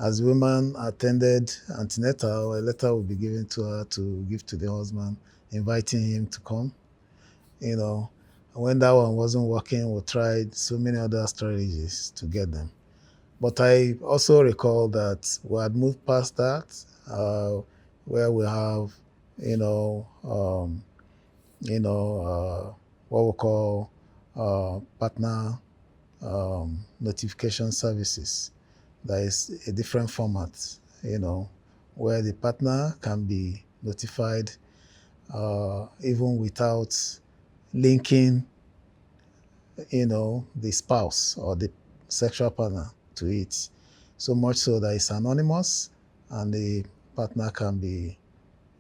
As women attended antenatal, a letter would be given to her to give to the husband, inviting him to come. When that one wasn't working, we tried so many other strategies to get them. But I also recall that we had moved past that, where we have, you know, um, what we call partner notification services. That is a different format, where the partner can be notified even without linking, the spouse or the sexual partner to it. So much so that it's anonymous, and the partner can be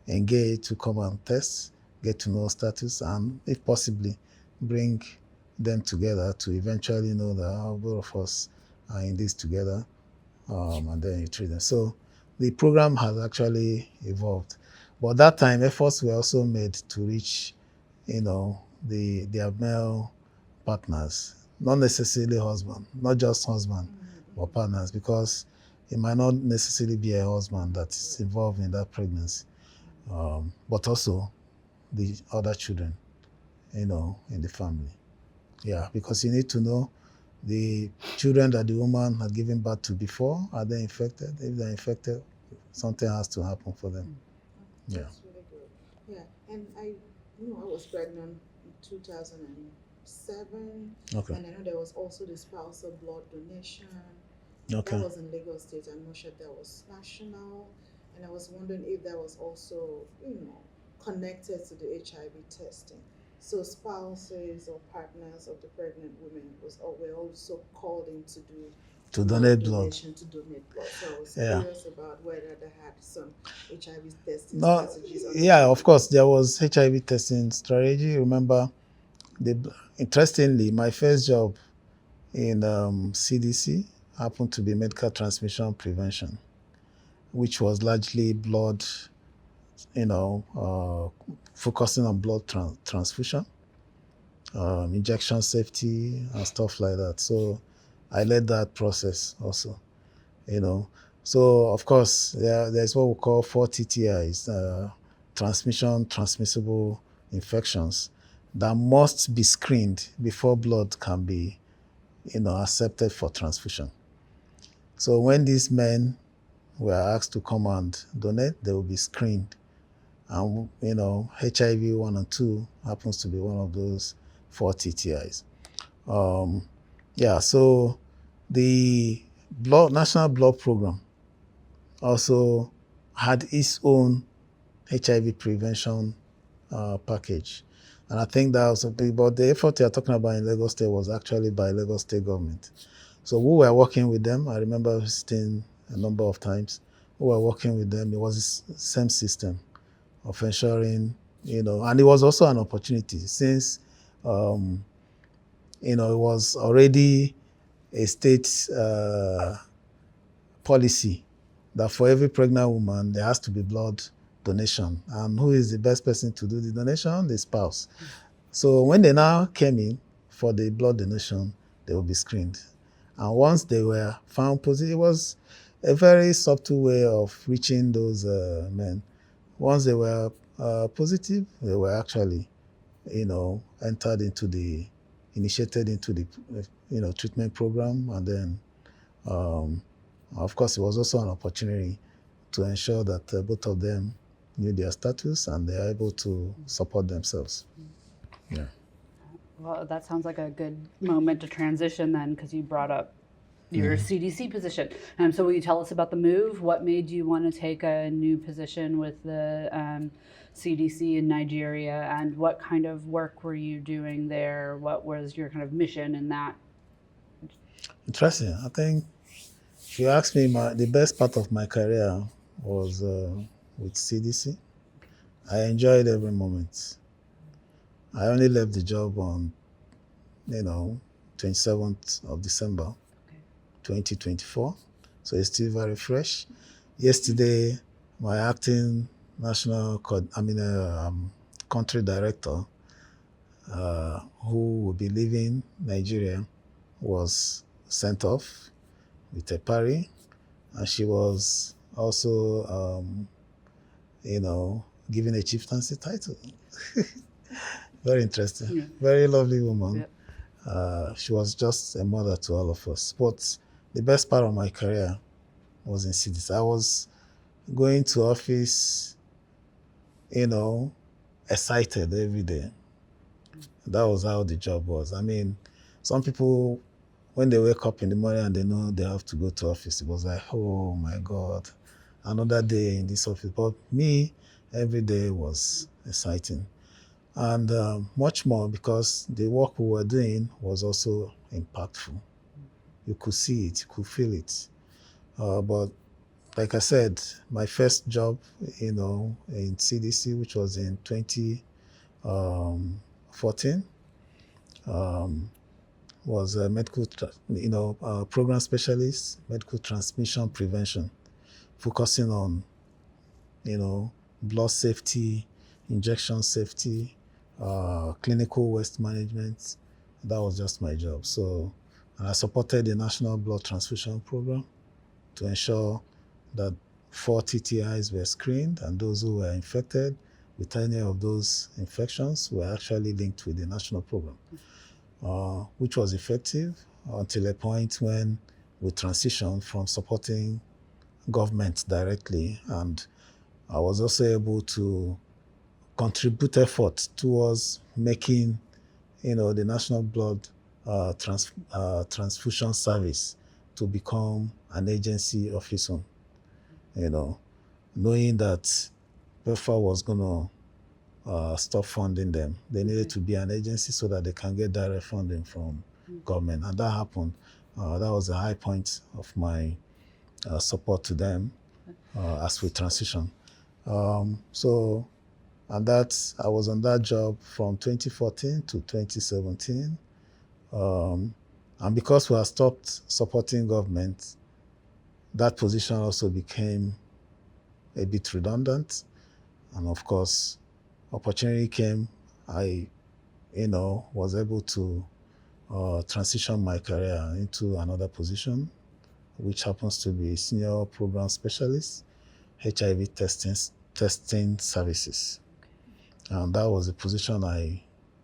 engaged to come and test, get to know status, and if possibly, bring them together to eventually know that both of us are in this together, and then you treat them. So the program has actually evolved. But that time, efforts were also made to reach, their male partners, not necessarily husband, not just husband, but partners, because it might not necessarily be a husband that is involved in that pregnancy, but also the other children, in the family. Yeah, because you need to know the children that the woman had given birth to before, are they infected? If they're infected, something has to happen for them. Yeah. That's really good. Yeah, and I was pregnant in 2007, Okay. and I know there was also the spousal blood donation. Okay. That was in Lagos State. I'm not sure if that was national, and I was wondering if that was also, connected to the HIV testing. So spouses or partners of the pregnant women were also called in to do to donate blood. donation to donate blood. So I was Yeah. curious about whether they had some HIV testing No, strategies. yeah, of course, there was HIV testing strategy. Remember, interestingly, my first job in CDC happened to be medical transmission prevention, which was largely blood, focusing on blood transfusion, injection safety, and stuff like that. So I led that process also, So, of course, there's what we call 4 TTIs, transmissible infections, that must be screened before blood can be, accepted for transfusion. So when these men were asked to come and donate, they will be screened. And, HIV 1 and 2 happens to be one of those 4 TTIs. So the National Blood Program also had its own HIV prevention package. And I think that was a big, but the effort you're talking about in Lagos State was actually by Lagos State government. So we were working with them. I remember visiting a number of times. We were working with them. It was the same system of ensuring, and it was also an opportunity since, it was already a state policy that for every pregnant woman, there has to be blood donation. And who is the best person to do the donation? The spouse. So when they now came in for the blood donation, they will be screened. And once they were found positive, it was a very subtle way of reaching those men. Once they were positive, they were actually, initiated into the, treatment program. And then, of course, it was also an opportunity to ensure that both of them knew their status and they are able to support themselves. Yeah. Well, that sounds like a good moment to transition then, because you brought up your CDC position. So will you tell us about the move? What made you want to take a new position with the CDC in Nigeria, and what kind of work were you doing there? What was your kind of mission in that? Interesting. I think if you ask me, the best part of my career was with CDC. I enjoyed every moment. I only left the job on, 27th of December, 2024. So it's still very fresh. Yesterday, my acting country director, who will be leaving Nigeria, was sent off with a party, and she was also, given a chieftaincy title. Very interesting. Yeah. Very lovely woman. Yeah. She was just a mother to all of us. But the best part of my career was in CDC. I was going to office, excited every day. That was how the job was. I mean, some people, when they wake up in the morning and they know they have to go to office, it was like, oh my God, another day in this office. But me, every day was exciting. And much more because the work we were doing was also impactful. You could see it, you could feel it. But like I said, my first job, in CDC, which was in 2014, was a medical, program specialist, medical transmission prevention, focusing on, blood safety, injection safety, clinical waste management. That was just my job. So, and I supported the National Blood Transfusion Program to ensure that 4 TTIs were screened, and those who were infected with any of those infections were actually linked with the national program, which was effective until a point when we transitioned from supporting government directly, and I was also able to contribute effort towards making, the National Blood Transfusion Service to become an agency of its own. Knowing that PEPFAR was going to stop funding them, they needed to be an agency so that they can get direct funding from government, and that happened. That was a high point of my support to them as we transition. So, and I was on that job from 2014 to 2017. And because we have stopped supporting government, that position also became a bit redundant. And of course, opportunity came. I, was able to transition my career into another position, which happens to be senior program specialist, HIV testing services. And that was the position I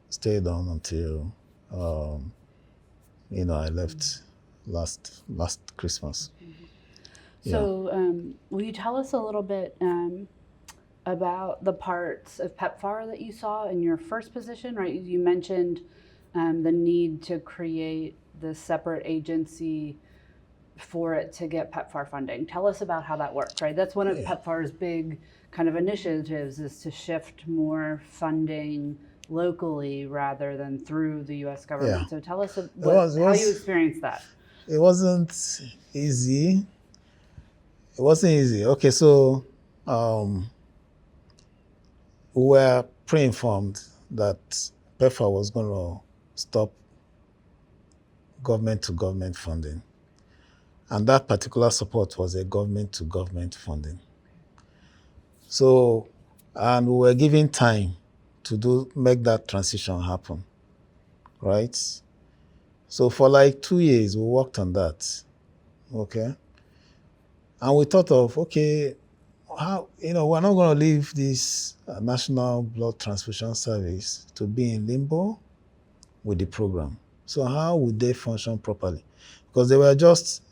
stayed on until, I left last Christmas. So, will you tell us a little bit about the parts of PEPFAR that you saw in your first position? Right, you mentioned the need to create this separate agency for it to get PEPFAR funding. Tell us about how that works. Right, that's one of PEPFAR's big kind of initiatives, is to shift more funding locally rather than through the U.S. government. Yeah. So tell us how you experienced that. It wasn't easy. It wasn't easy. Okay, so we were pre-informed that PEPFAR was going to stop government-to-government funding. And that particular support was a government-to-government funding. So, and we were given time to make that transition happen, right? So for like 2 years, we worked on that, okay? And we thought of, okay, how, we're not going to leave this National Blood Transfusion Service to be in limbo with the program. So how would they function properly? Because they were just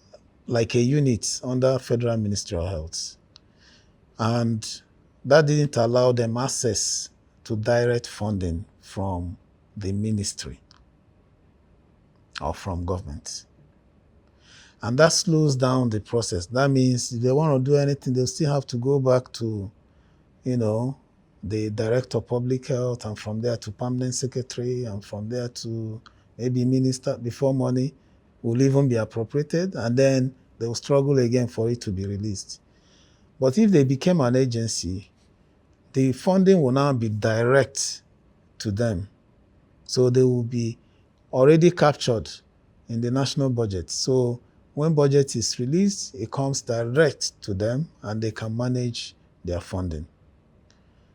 like a unit under Federal Ministry of Health. And that didn't allow them access to direct funding from the ministry or from government. And that slows down the process. That means if they want to do anything, they'll still have to go back to, the Director of Public Health, and from there to Permanent Secretary, and from there to maybe Minister, before money will even be appropriated, and then they will struggle again for it to be released. But if they became an agency, the funding will now be direct to them. So they will be already captured in the national budget. So when budget is released, it comes direct to them and they can manage their funding.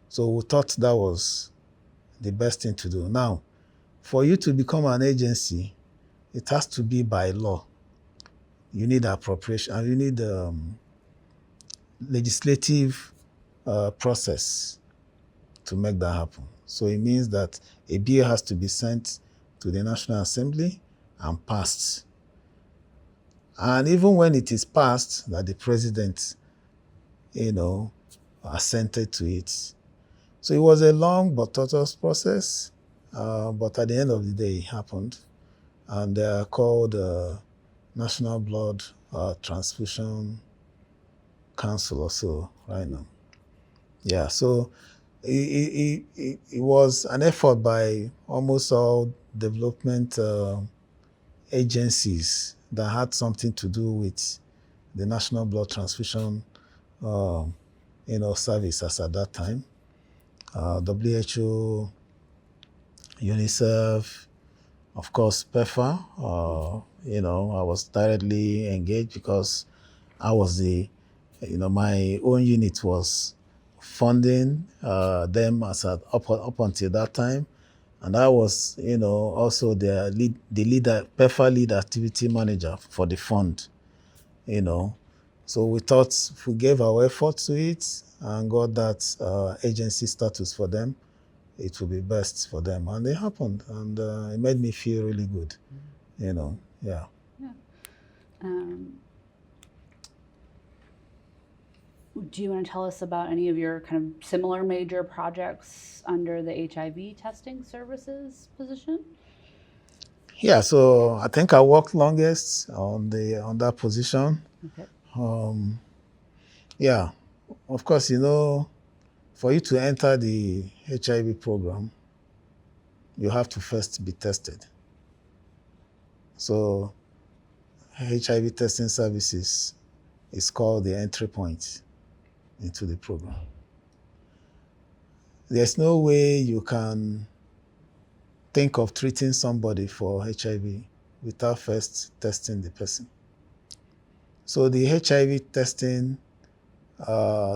So we thought that was the best thing to do. Now, for you to become an agency, it has to be by law. You need appropriation, and you need legislative process to make that happen. So it means that a bill has to be sent to the National Assembly and passed. And even when it is passed, that the president, assented to it. So it was a long but tortuous process, but at the end of the day, it happened. And they are called National Blood Transfusion Council or so right now. Yeah, so it was an effort by almost all development agencies that had something to do with the National Blood Transfusion services at that time. WHO, UNICEF, of course, PEPFAR. I was directly engaged because I was my own unit was funding them up until that time. And I was, also the leader, PEPFAR lead activity manager for the fund, So we thought if we gave our effort to it and got that agency status for them, it would be best for them. And it happened. And it made me feel really good, yeah. Yeah. Do you want to tell us about any of your kind of similar major projects under the HIV testing services position? Yeah, so I think I worked longest on that position. Okay. Yeah, of course, for you to enter the HIV program, you have to first be tested. So HIV testing services is called the entry point into the program. There's no way you can think of treating somebody for HIV without first testing the person. So the HIV testing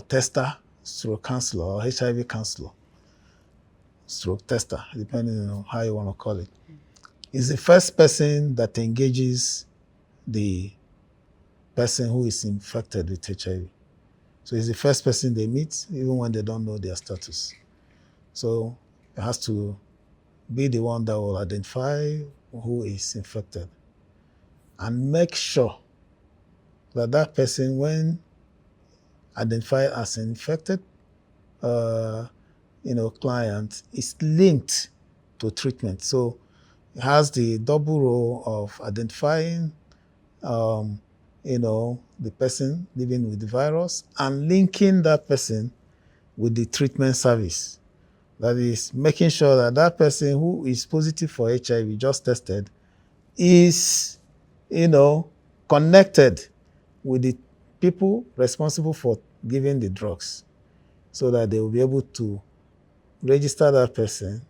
tester stroke counselor or HIV counselor stroke tester, depending on how you want to call it, is the first person that engages the person who is infected with HIV. So it's the first person they meet, even when they don't know their status. So it has to be the one that will identify who is infected and make sure that that person, when identified as an infected client, is linked to treatment. So it has the double role of identifying the person living with the virus and linking that person with the treatment service. That is, making sure that that person who is positive for HIV, just tested, is, connected with the people responsible for giving the drugs, so that they will be able to register that person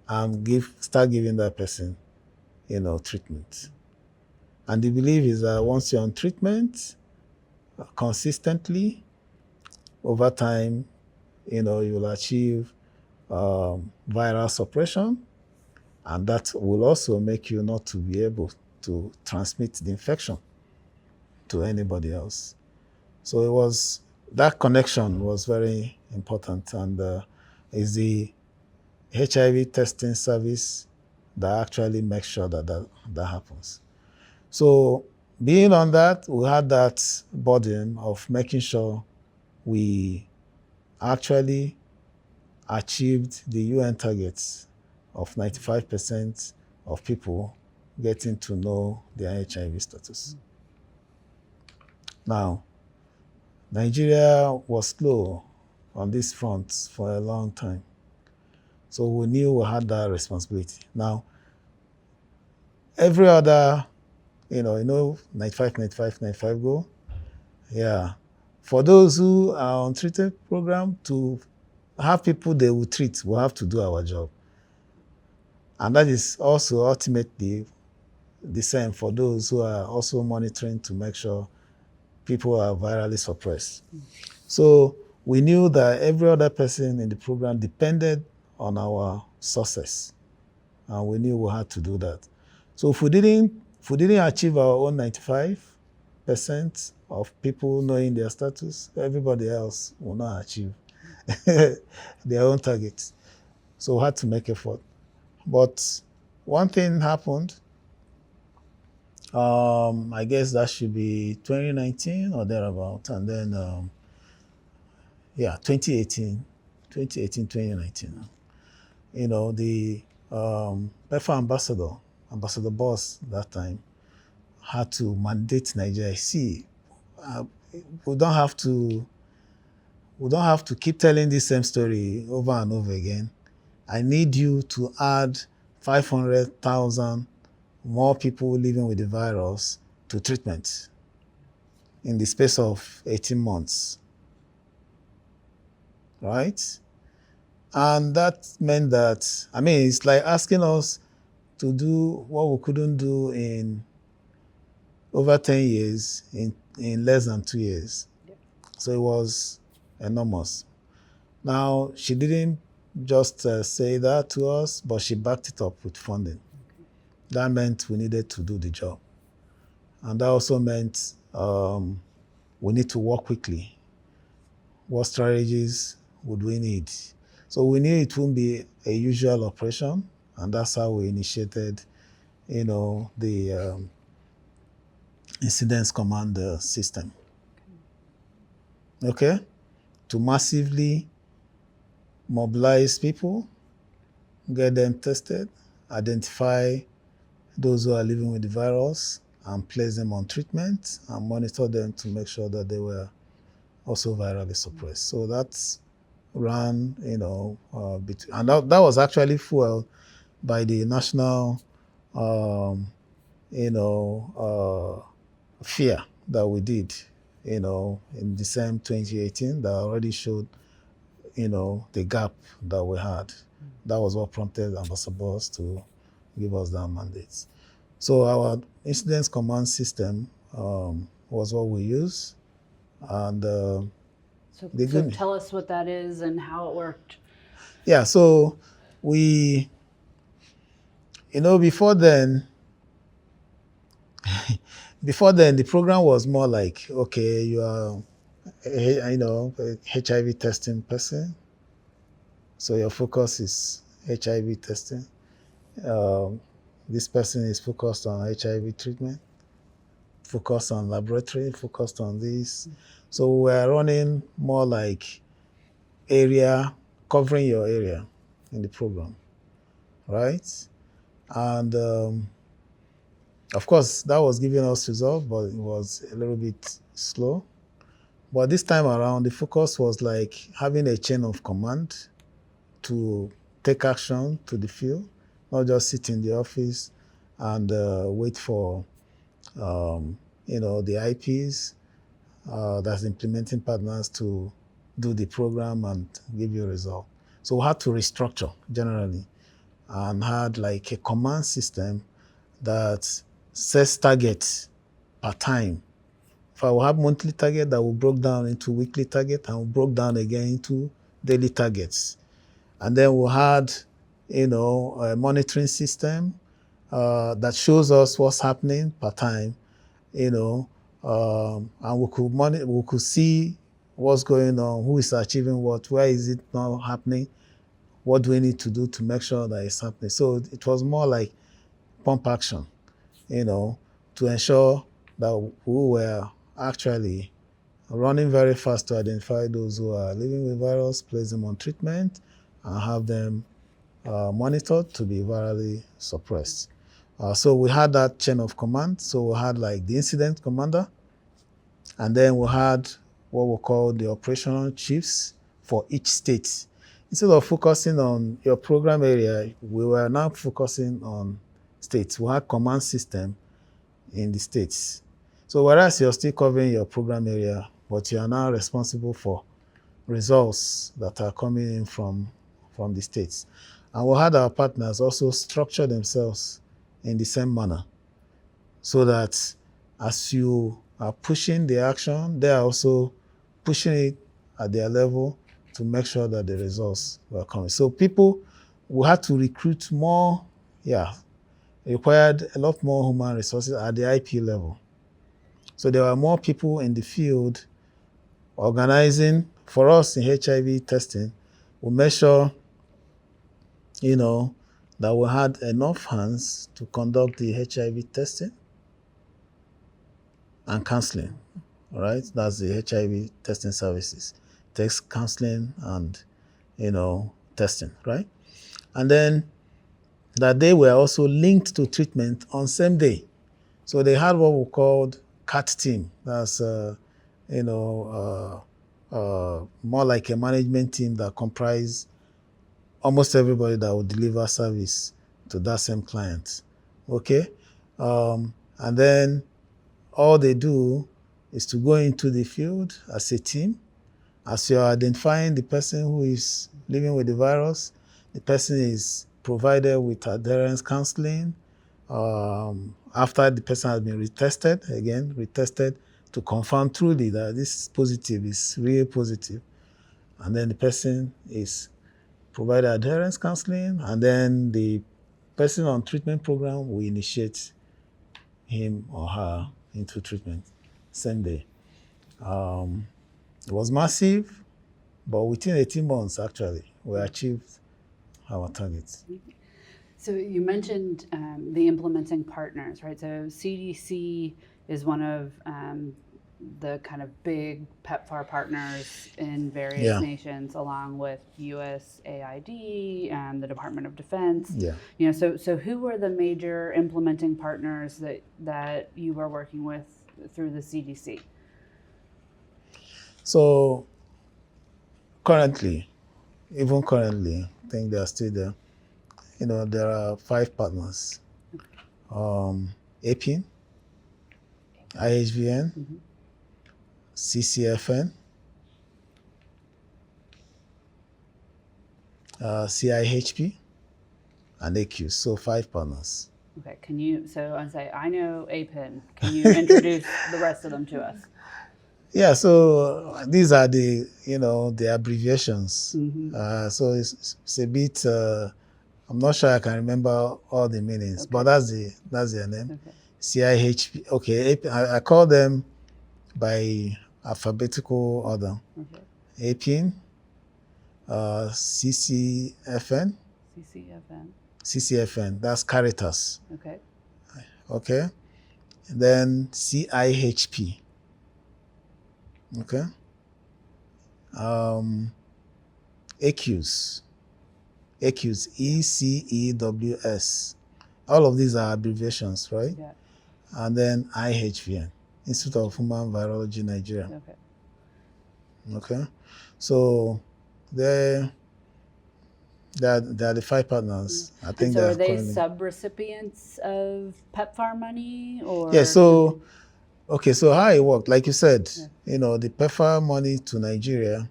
and start giving that person, treatment. And the belief is that once you're on treatment consistently, over time, you'll achieve viral suppression, and that will also make you not to be able to transmit the infection to anybody else. So that connection was very important, and is the HIV testing service that actually makes sure that happens. So being on that, we had that burden of making sure we actually achieved the UN targets of 95% of people getting to know their HIV status. Now, Nigeria was slow on this front for a long time. So we knew we had that responsibility. Now, every other, 95, 95, 95 goal. Yeah. For those who are on treated program, to have people they will treat, we'll have to do our job. And that is also ultimately the same for those who are also monitoring to make sure people are virally suppressed. So we knew that every other person in the program depended on our success, and we knew we had to do that. So if we didn't achieve our own 95% of people knowing their status, everybody else will not achieve their own targets. So we had to make effort. But one thing happened. I guess that should be 2019 or thereabout, and then 2018, 2019. The PEPFAR Ambassador Boss that time, had to mandate Nigeria. See, we don't have to keep telling the same story over and over again. I need you to add 500,000 more people living with the virus to treatment in the space of 18 months. Right? And that meant that, it's like asking us to do what we couldn't do in over 10 years in less than 2 years. Yep. So it was enormous. Now, she didn't just say that to us, but she backed it up with funding. Okay. That meant we needed to do the job. And that also meant we need to work quickly. What strategies would we need? So we knew it wouldn't be a usual operation, and that's how we initiated, the incidents command system. Okay? To massively mobilize people, get them tested, identify those who are living with the virus, and place them on treatment, and monitor them to make sure that they were also virally suppressed. So that's ran, and that was actually fueled by the national fear that we did, in December 2018 that already showed, the gap that we had. That was what prompted ambassadors to give us that mandate. So our incidents command system was what we use, and So tell us what that is and how it worked. yeah. So we, before then, the program was more like, okay, you are, a HIV testing person, so your focus is HIV testing. This person is focused on HIV treatment, focused on laboratory, focused on this. So we're running more like covering your area in the program, right? And of course, that was giving us results, but it was a little bit slow. But this time around, the focus was like having a chain of command to take action to the field, not just sit in the office and wait for the IPs, that's implementing partners, to do the program and give you a result. So we had to restructure generally and had like a command system that sets targets per time. If I will have monthly target that we broke down into weekly target and we broke down again into daily targets. And then we had, a monitoring system that shows us what's happening per time, and we could see what's going on, who is achieving what, where is it not happening, what do we need to do to make sure that it's happening. So it was more like pump action, to ensure that we were actually running very fast to identify those who are living with virus, place them on treatment, and have them monitored to be virally suppressed. So we had that chain of command. So we had like the incident commander, and then we had what we call the operational chiefs for each state. Instead of focusing on your program area, we were now focusing on states. We had command system in the states. So whereas you're still covering your program area, but you are now responsible for results that are coming in from the states. And we had our partners also structure themselves in the same manner, so that as you are pushing the action, they are also pushing it at their level to make sure that the results were coming. So we had to recruit more, required a lot more human resources at the IP level. So there were more people in the field organizing. For us in HIV testing, we make sure, that we had enough hands to conduct the HIV testing and counseling. All right, that's the HIV testing services. It takes counseling and, testing, right? And then that they were also linked to treatment on same day. So they had what we called CAT team. That's, more like a management team that comprised almost everybody that would deliver service to that same client. Okay? And then all they do is to go into the field as a team. As you're identifying the person who is living with the virus, the person is provided with adherence counseling. After the person has been retested to confirm truly that this is positive, is really positive. And then the person is provided adherence counseling, and then the person on treatment program will initiate him or her into treatment same day. It was massive, but within 18 months, actually, we achieved our targets. So you mentioned the implementing partners, right? So CDC is one of the kind of big PEPFAR partners in various nations, along with USAID and the Department of Defense. Yeah. So who were the major implementing partners that you were working with through the CDC? So currently, I think they are still there. There are 5 partners. APIN, IHVN, Mm-hmm. CCFN, CIHP, and AQ. So 5 partners. Okay, so I say, I know APIN. Can you introduce the rest of them to us? Yeah, so these are the abbreviations. Mm-hmm. So it's a bit, I'm not sure I can remember all the meanings, but Okay. that's their name. Okay. CIHP, okay, I call them by alphabetical order. Okay. APIN, CCFN, CCFN. that's Caritas, Okay. okay? And then CIHP, okay? AQs, ECEWS. All of these are abbreviations, right? Yeah. And then IHVN, Institute of Human Virology Nigeria. Okay. Okay, so they're the 5 partners. I think And so they are they currently. sub-recipients of PEPFAR money, or? Yeah. So okay. So how it worked, like you said, Yeah. the PEPFAR money to Nigeria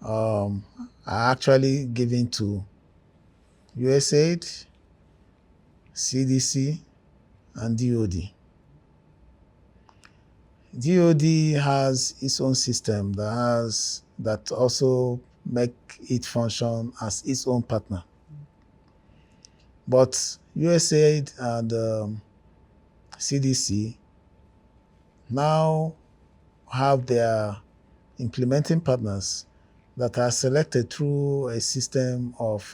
are actually given to USAID, CDC, and DOD. DOD has its own system that also make it function as its own partner. But USAID and CDC now have their implementing partners that are selected through a system of,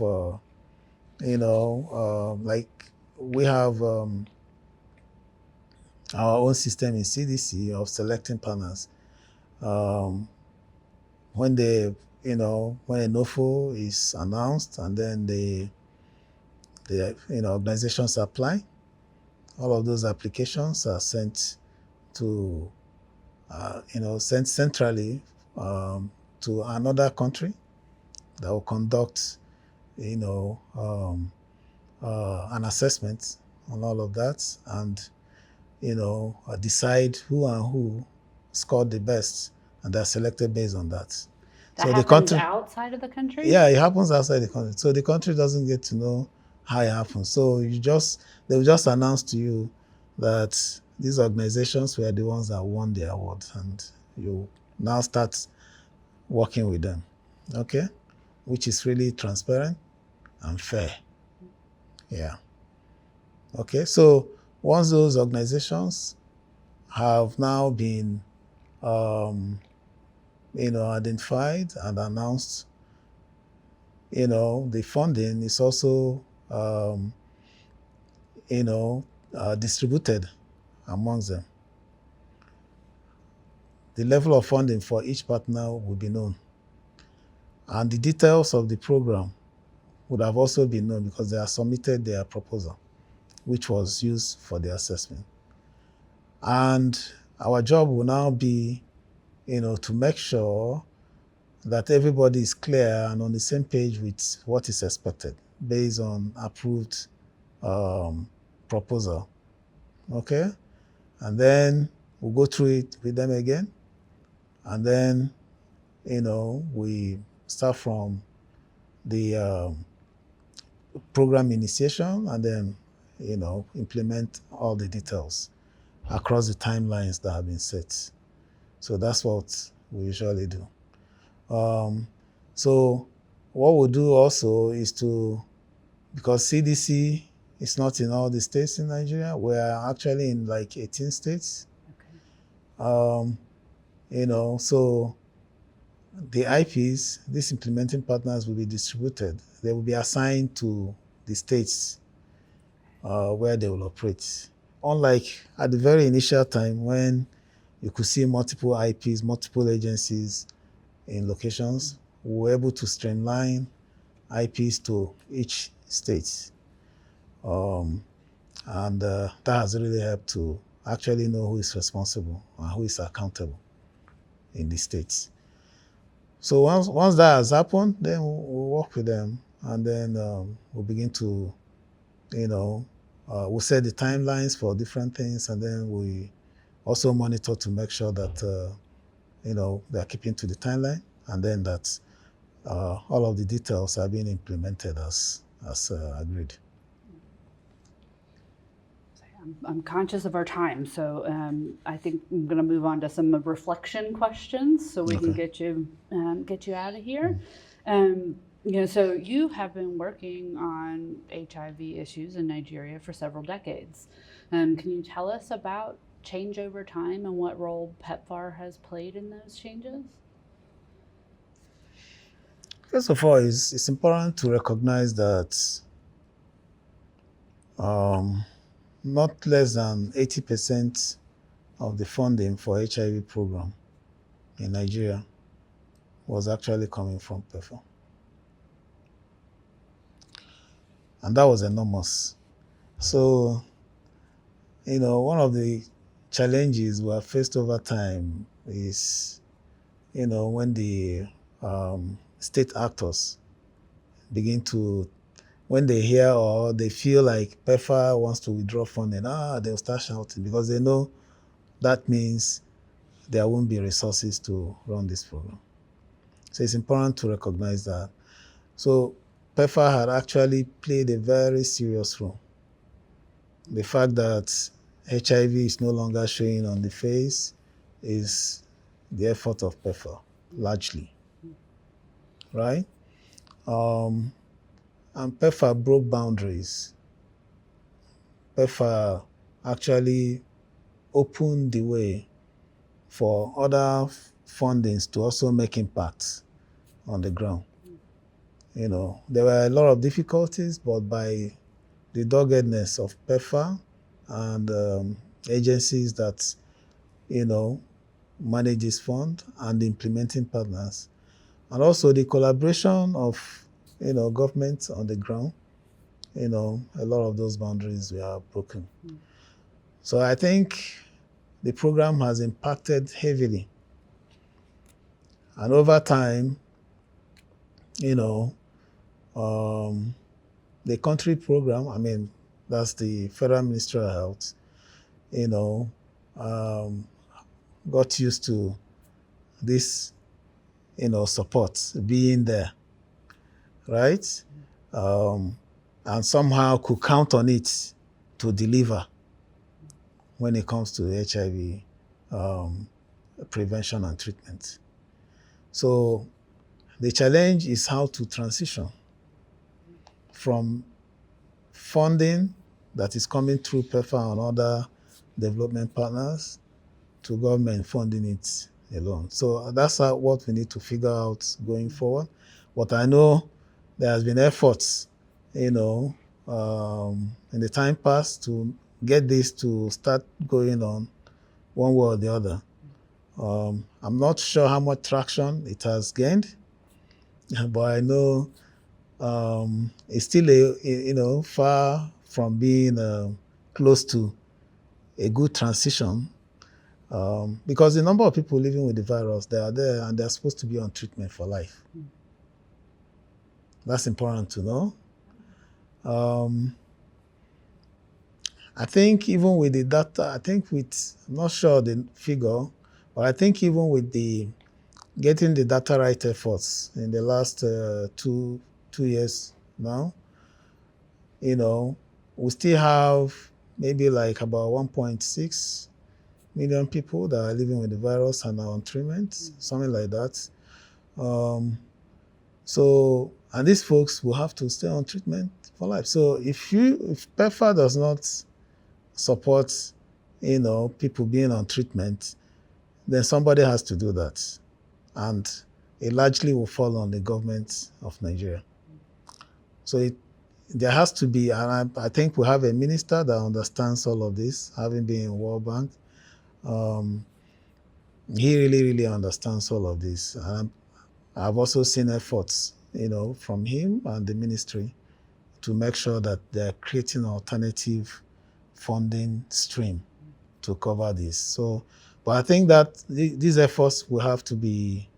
like we have our own system in CDC of selecting partners. When when a NOFO is announced and then the organizations apply, all of those applications are sent to sent centrally to another country that will conduct an assessment on all of that and decide who scored the best, and they're selected based on that. That So the happens country, outside of the country? yeah, it happens outside the country. So the country doesn't get to know how it happens. So they will just announce to you that these organizations were the ones that won the award, and you now start working with them. Okay? Which is really transparent and fair. Yeah. Okay. So once those organizations have now been identified and announced, the funding is also distributed amongst them. The level of funding for each partner will be known. And the details of the program would have also been known because they have submitted their proposal, which was used for the assessment. And our job will now be, to make sure that everybody is clear and on the same page with what is expected based on approved proposal. Okay? And then we'll go through it with them again. And then, we start from the program initiation and then, implement all the details across the timelines that have been set. So that's what we usually do. So what we'll do also is because CDC is not in all the states in Nigeria, we're actually in like 18 states. Okay. So the IPs, these implementing partners, will be distributed. They will be assigned to the states where they will operate. Unlike at the very initial time when you could see multiple IPs, multiple agencies in locations, we were able to streamline IPs to each state. And that has really helped to actually know who is responsible and who is accountable in the states. So once that has happened, then we'll work with them, and then we'll begin to, we set the timelines for different things, and then we also monitor to make sure that they're keeping to the timeline, and then that all of the details are being implemented as agreed. I'm conscious of our time, so I think I'm going to move on to some reflection questions, so we can get you out of here. So you have been working on HIV issues in Nigeria for several decades. Can you tell us about change over time and what role PEPFAR has played in those changes? First of all, it's important to recognize that not less than 80% of the funding for HIV program in Nigeria was actually coming from PEPFAR. And that was enormous. So, one of the challenges we have faced over time is, when the state actors begin to, when they hear or they feel like PEPFAR wants to withdraw funding, they'll start shouting because they know that means there won't be resources to run this program. So it's important to recognize that. So PEPFAR had actually played a very serious role. The fact that HIV is no longer showing on the face is the effort of PEPFAR, largely, right? And PEPFAR broke boundaries. PEPFAR actually opened the way for other fundings to also make impacts on the ground. There were a lot of difficulties, but by the doggedness of PEPFAR and agencies that, manage this fund and the implementing partners, and also the collaboration of, governments on the ground, a lot of those boundaries were broken. So I think the program has impacted heavily. And over time, the country program, that's the Federal Ministry of Health, got used to this, support being there, right? And somehow could count on it to deliver when it comes to HIV prevention and treatment. So the challenge is how to transition from funding that is coming through PEPFAR and other development partners to government funding it alone. So that's what we need to figure out going forward. But I know there has been efforts, in the time past to get this to start going on one way or the other. I'm not sure how much traction it has gained, but I know it's still far from being close to a good transition, because the number of people living with the virus, they are there and they're supposed to be on treatment for life. That's important to know. I think even with the data, I'm not sure the figure, but I think even with getting the data right efforts in the last 2 years now, we still have maybe like about 1.6 million people that are living with the virus and are on treatment, something like that. And these folks will have to stay on treatment for life. So if PEPFAR does not support, people being on treatment, then somebody has to do that. And it largely will fall on the government of Nigeria. So there has to be, and I think we have a minister that understands all of this, having been in World Bank. He really, really understands all of this. And I've also seen efforts, from him and the ministry to make sure that they're creating an alternative funding stream to cover this. So, but I think that these efforts will have to be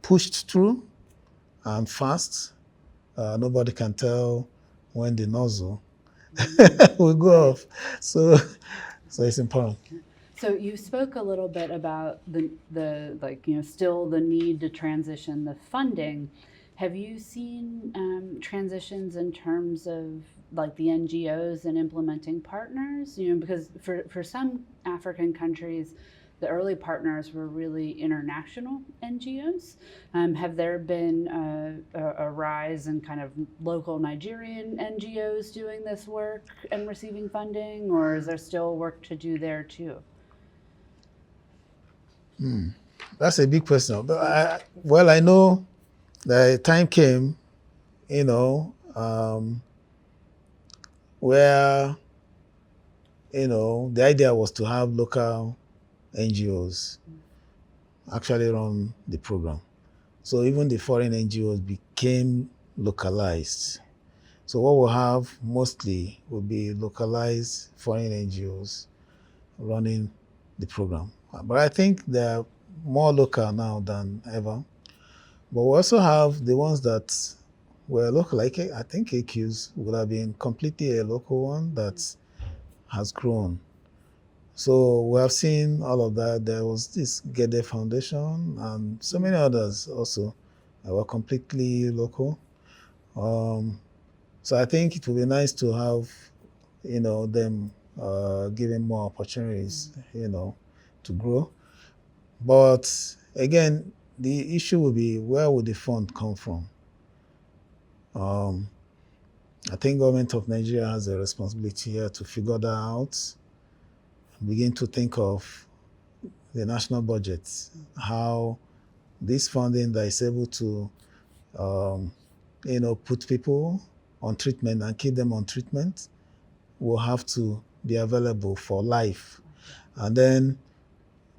pushed through and fast. Nobody can tell when the nozzle will go off. So it's important. So you spoke a little bit about the like still the need to transition the funding. Have you seen transitions in terms of like the NGOs and implementing partners? Because for some African countries, the early partners were really international NGOs. Have there been a rise in kind of local Nigerian NGOs doing this work and receiving funding, or is there still work to do there too? That's a big question. But I know the time came, where, the idea was to have local NGOs actually run the program. So even the foreign NGOs became localized. So what we'll have mostly will be localized foreign NGOs running the program. But I think they're more local now than ever. But we also have the ones that were local. Like I think AQs would have been completely a local one that has grown. So we have seen all of that. There was this Gede Foundation and so many others also that were completely local. So I think it would be nice to have, them giving more opportunities, to grow. But again, the issue will be where would the fund come from? I think government of Nigeria has a responsibility here to figure that out, begin to think of the national budget, how this funding that is able to, put people on treatment and keep them on treatment will have to be available for life. And then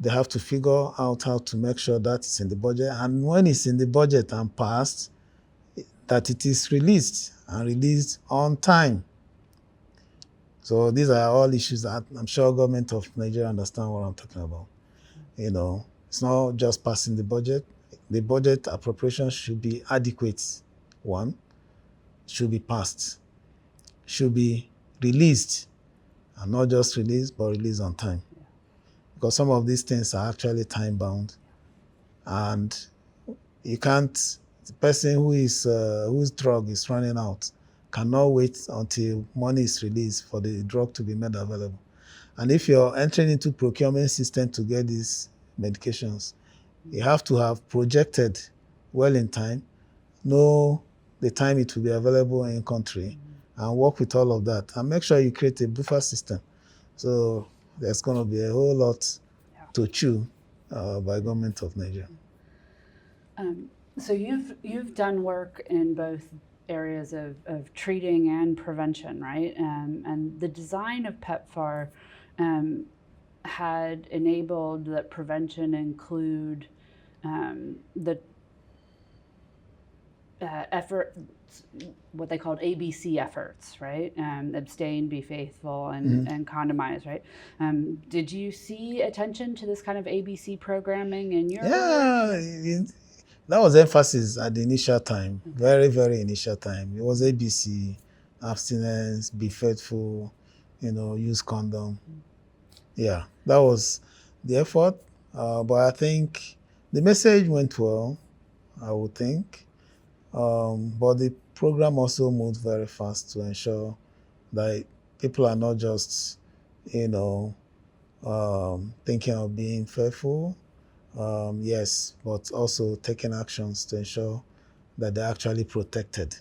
they have to figure out how to make sure that it's in the budget. And when it's in the budget and passed, that it is released and released on time. So these are all issues that I'm sure government of Nigeria understand what I'm talking about. It's not just passing the budget. The budget appropriation should be adequate. One, should be passed, should be released, and not just released, but released on time. Because some of these things are actually time bound, and you can't. The person whose drug is running out cannot wait until money is released for the drug to be made available. And if you're entering into procurement system to get these medications, you have to have projected well in time, know the time it will be available in country, and work with all of that, and make sure you create a buffer system. So there's going to be a whole lot to chew by government of Nigeria. So you've done work in both areas of treating and prevention, right? And the design of PEPFAR had enabled that prevention include the effort, what they called ABC efforts, right? Abstain, be faithful, and condomize, right? Did you see attention to this kind of ABC programming in your work? That was emphasis at the initial time, very, very initial time. It was ABC, abstinence, be faithful, use condom. Yeah, that was the effort. But I think the message went well, I would think. But the program also moved very fast to ensure that people are not just, thinking of being faithful, yes, but also taking actions to ensure that they're actually protected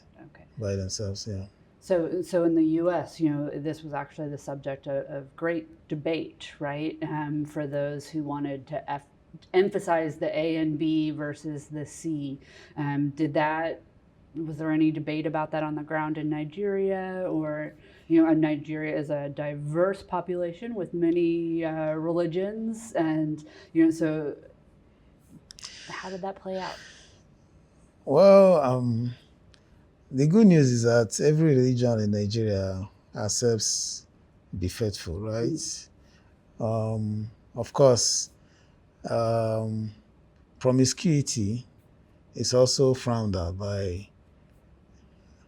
by themselves. Yeah. So in the U.S., this was actually the subject of great debate, right? For those who wanted to emphasize the A and B versus the C. Was there any debate about that on the ground in Nigeria? Or, Nigeria is a diverse population with many religions, and so how did that play out? Well, the good news is that every religion in Nigeria accepts be faithful, right? Of course, promiscuity is also frowned at by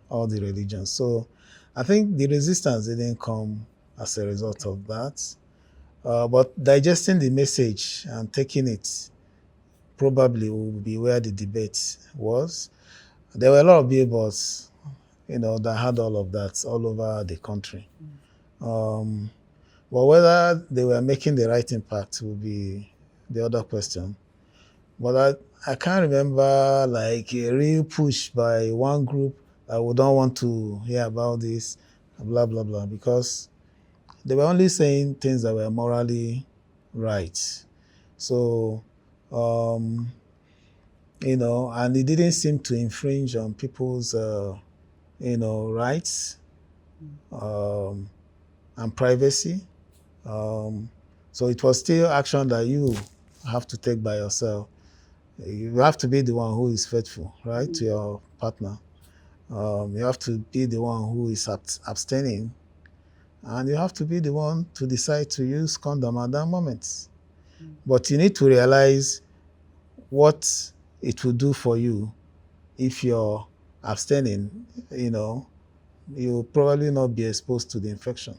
all the religions. So I think the resistance didn't come as a result of that. But digesting the message and taking it probably will be where the debate was. There were a lot of billboards, that had all of that all over the country. Um, but whether they were making the right impact will be the other question. But I can't remember like a real push by one group that we don't want to hear about this, blah, blah, blah, because they were only saying things that were morally right. So, and it didn't seem to infringe on people's, rights and privacy. So it was still action that you have to take by yourself. You have to be the one who is faithful, right, to your partner. You have to be the one who is abstaining, and you have to be the one to decide to use condom at that moment. But you need to realize what it will do for you if you're abstaining. You'll probably not be exposed to the infection.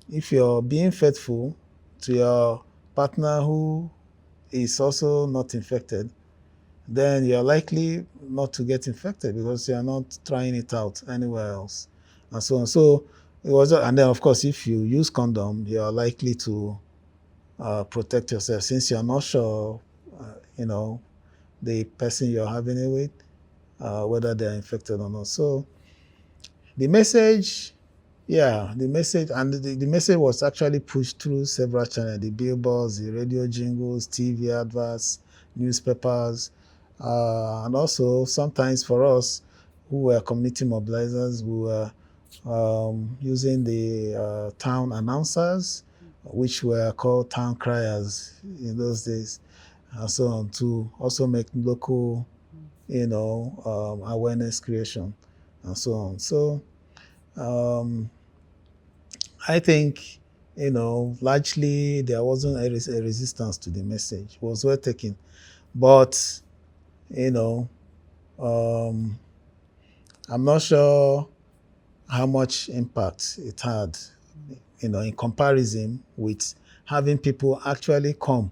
If you're being faithful to your partner who is also not infected, then you're likely not to get infected because you're not trying it out anywhere else, and so on. So it was, and then of course, if you use condom, you're likely to protect yourself since you're not sure, the person you're having it with, whether they're infected or not. So the message, the message was actually pushed through several channels: the billboards, the radio jingles, TV adverts, newspapers, and also sometimes for us who were community mobilizers, we were using the town announcers, which were called town criers in those days, and so on, to also make local, awareness creation, and so on. So I think, largely there wasn't a resistance to the message. It was well taken. But, um, I'm not sure how much impact it had, in comparison with having people actually come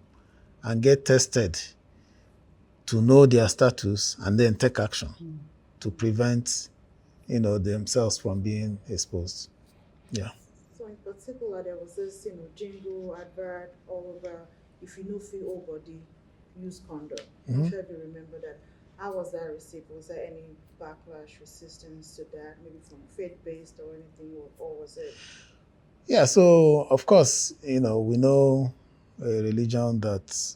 and get tested to know their status and then take action to prevent, themselves from being exposed. Yeah. So in particular, there was this, jingle advert all over. If you know feel whole body, use condom. I'm not sure if you remember that. How was that received? Was there any backlash, resistance to that, maybe from faith-based or anything, or was it? Yeah, so of course, we know a religion that,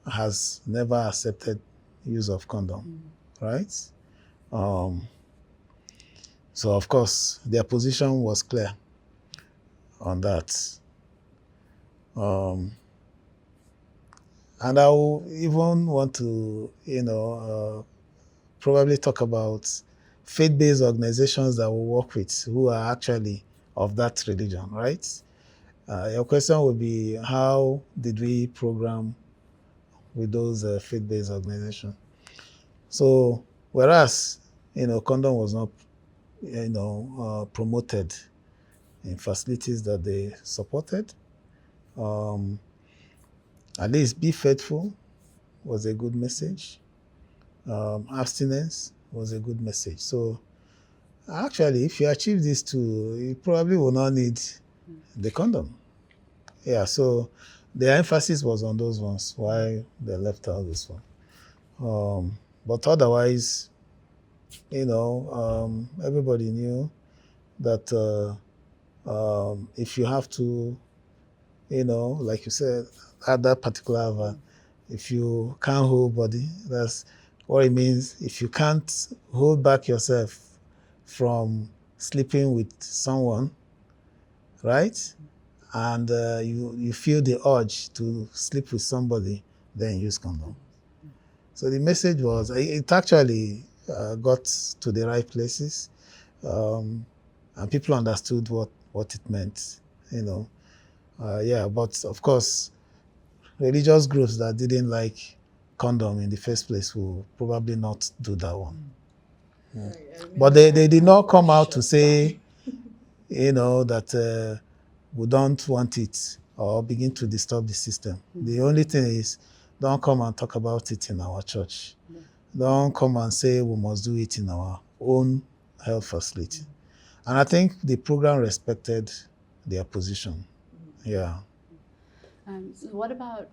has never accepted use of condom, right? So of course, their position was clear on that. And I will even want to, probably talk about faith-based organizations that we work with who are actually of that religion, right? Your question would be, how did we program with those faith-based organizations? So, whereas, condom was not, promoted in facilities that they supported, at least be faithful was a good message. Abstinence was a good message. So, actually, if you achieve these two, you probably will not need the condom. Yeah, so the emphasis was on those ones, why they left out this one. But otherwise, everybody knew that if you have to, like you said, at that particular hour, if you can't hold body, that's what it means. If you can't hold back yourself from sleeping with someone, right? And you feel the urge to sleep with somebody, then use condom. So the message was, it actually got to the right places, and people understood what it meant, but of course, religious groups that didn't like condom in the first place will probably not do that one. Right. But they did not come out to say, that we don't want it or begin to disturb the system. The only thing is, don't come and talk about it in our church. Don't come and say we must do it in our own health facility. And I think the program respected their position. Yeah. So what about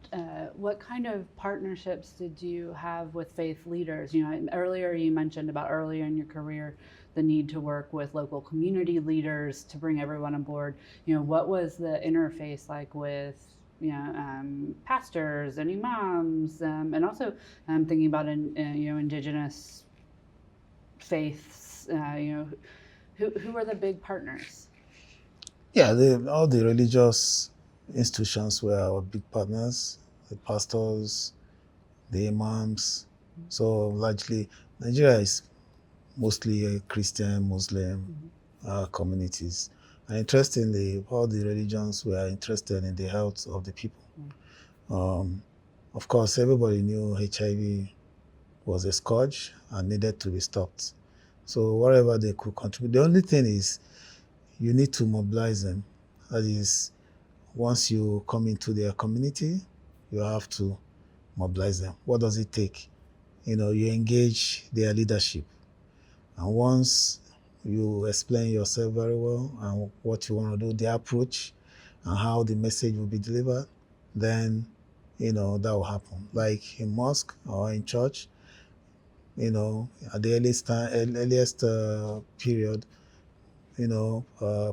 what kind of partnerships did you have with faith leaders? Earlier you mentioned about earlier in your career the need to work with local community leaders to bring everyone on board. What was the interface like with pastors and imams, and also thinking about indigenous faiths. Who are the big partners? Yeah, all the religious institutions were our big partners, the pastors, the imams. So largely, Nigeria is mostly a Christian, Muslim communities. And interestingly, all the religions were interested in the health of the people. Of course, everybody knew HIV was a scourge and needed to be stopped. So whatever they could contribute. The only thing is you need to mobilize them. That is, once you come into their community, you have to mobilize them. What does it take? You engage their leadership. And once you explain yourself very well and what you want to do, the approach and how the message will be delivered, then, that will happen. Like in mosque or in church, at the earliest period,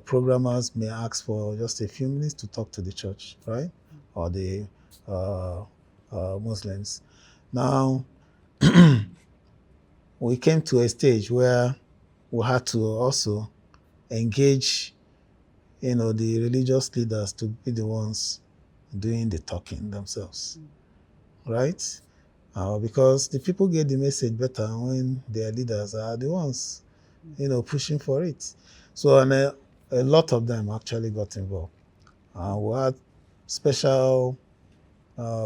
programmers may ask for just a few minutes to talk to the church, right? Or the Muslims. Now, we came to a stage where we had to also engage, the religious leaders to be the ones doing the talking themselves, right? Because the people get the message better when their leaders are the ones, pushing for it. So, and a lot of them actually got involved. We had special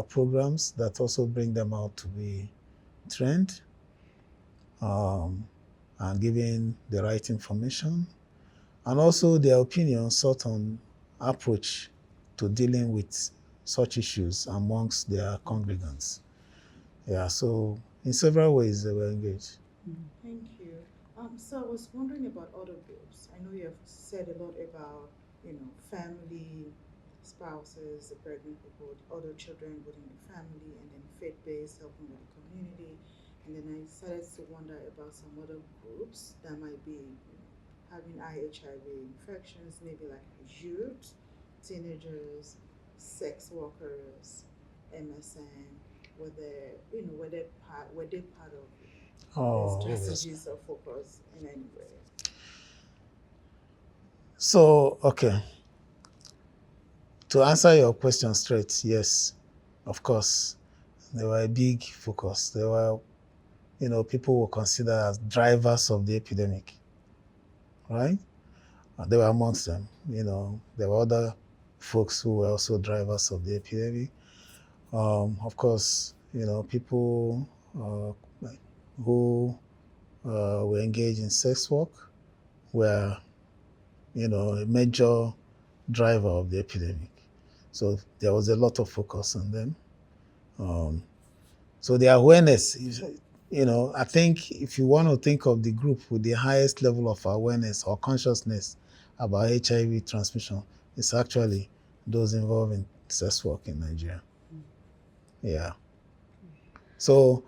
programs that also bring them out to be trained and giving the right information, and also their opinion sought on approach to dealing with such issues amongst their congregants. Yeah, so in several ways they were engaged. Thank you. So I was wondering about other groups. I know you have said a lot about, family, spouses, the pregnant people, other children within the family, and then faith-based, helping with the community. And then I started to wonder about some other groups that might be, having HIV infections, maybe like youth, teenagers, sex workers, MSN. Were they part of strategies of focus in any way? So, okay. To answer your question straight, yes, of course, they were a big focus. They were, people were considered as drivers of the epidemic, right? They were amongst them. There were other folks who were also drivers of the epidemic. Of course, people who were engaged in sex work were, a major driver of the epidemic. So there was a lot of focus on them. So the awareness, I think if you want to think of the group with the highest level of awareness or consciousness about HIV transmission, it's actually those involved in sex work in Nigeria. Yeah. So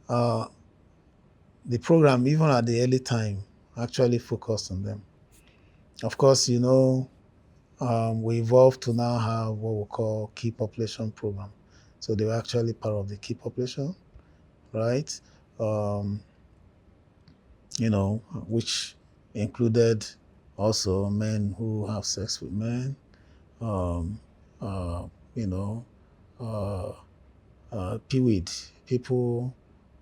the program, even at the early time, actually focused on them. Of course, we evolved to now have what we call key population program. So they were actually part of the key population, right? Which included also men who have sex with men, PWID, people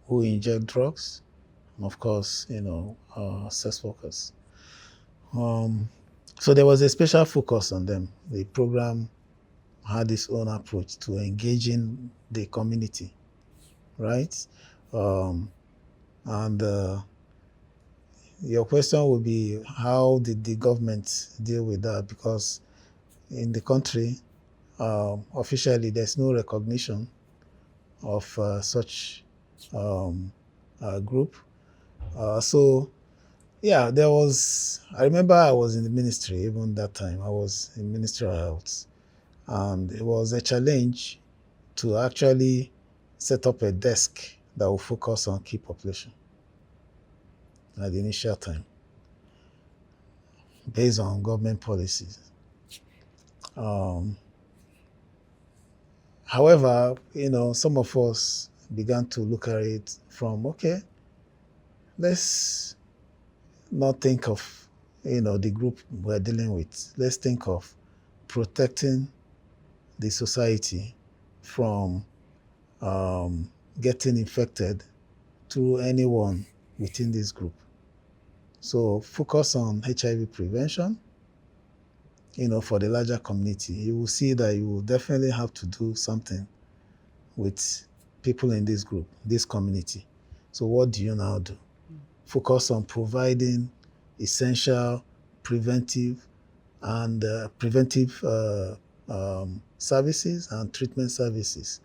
who inject drugs, and of course, sex workers. So there was a special focus on them. The program had its own approach to engaging the community, right? And your question would be, how did the government deal with that? Because in the country, officially, there's no recognition of such group. So, yeah, I remember I was in the ministry even that time. I was in Ministry of Health. And it was a challenge to actually set up a desk that will focus on key population at the initial time, based on government policies. However, some of us began to look at it from, okay, let's not think of, the group we're dealing with. Let's think of protecting the society from getting infected through anyone within this group. So focus on HIV prevention, for the larger community. You will see that you will definitely have to do something with people in this group, this community. So what do you now do? Focus on providing essential preventive services and treatment services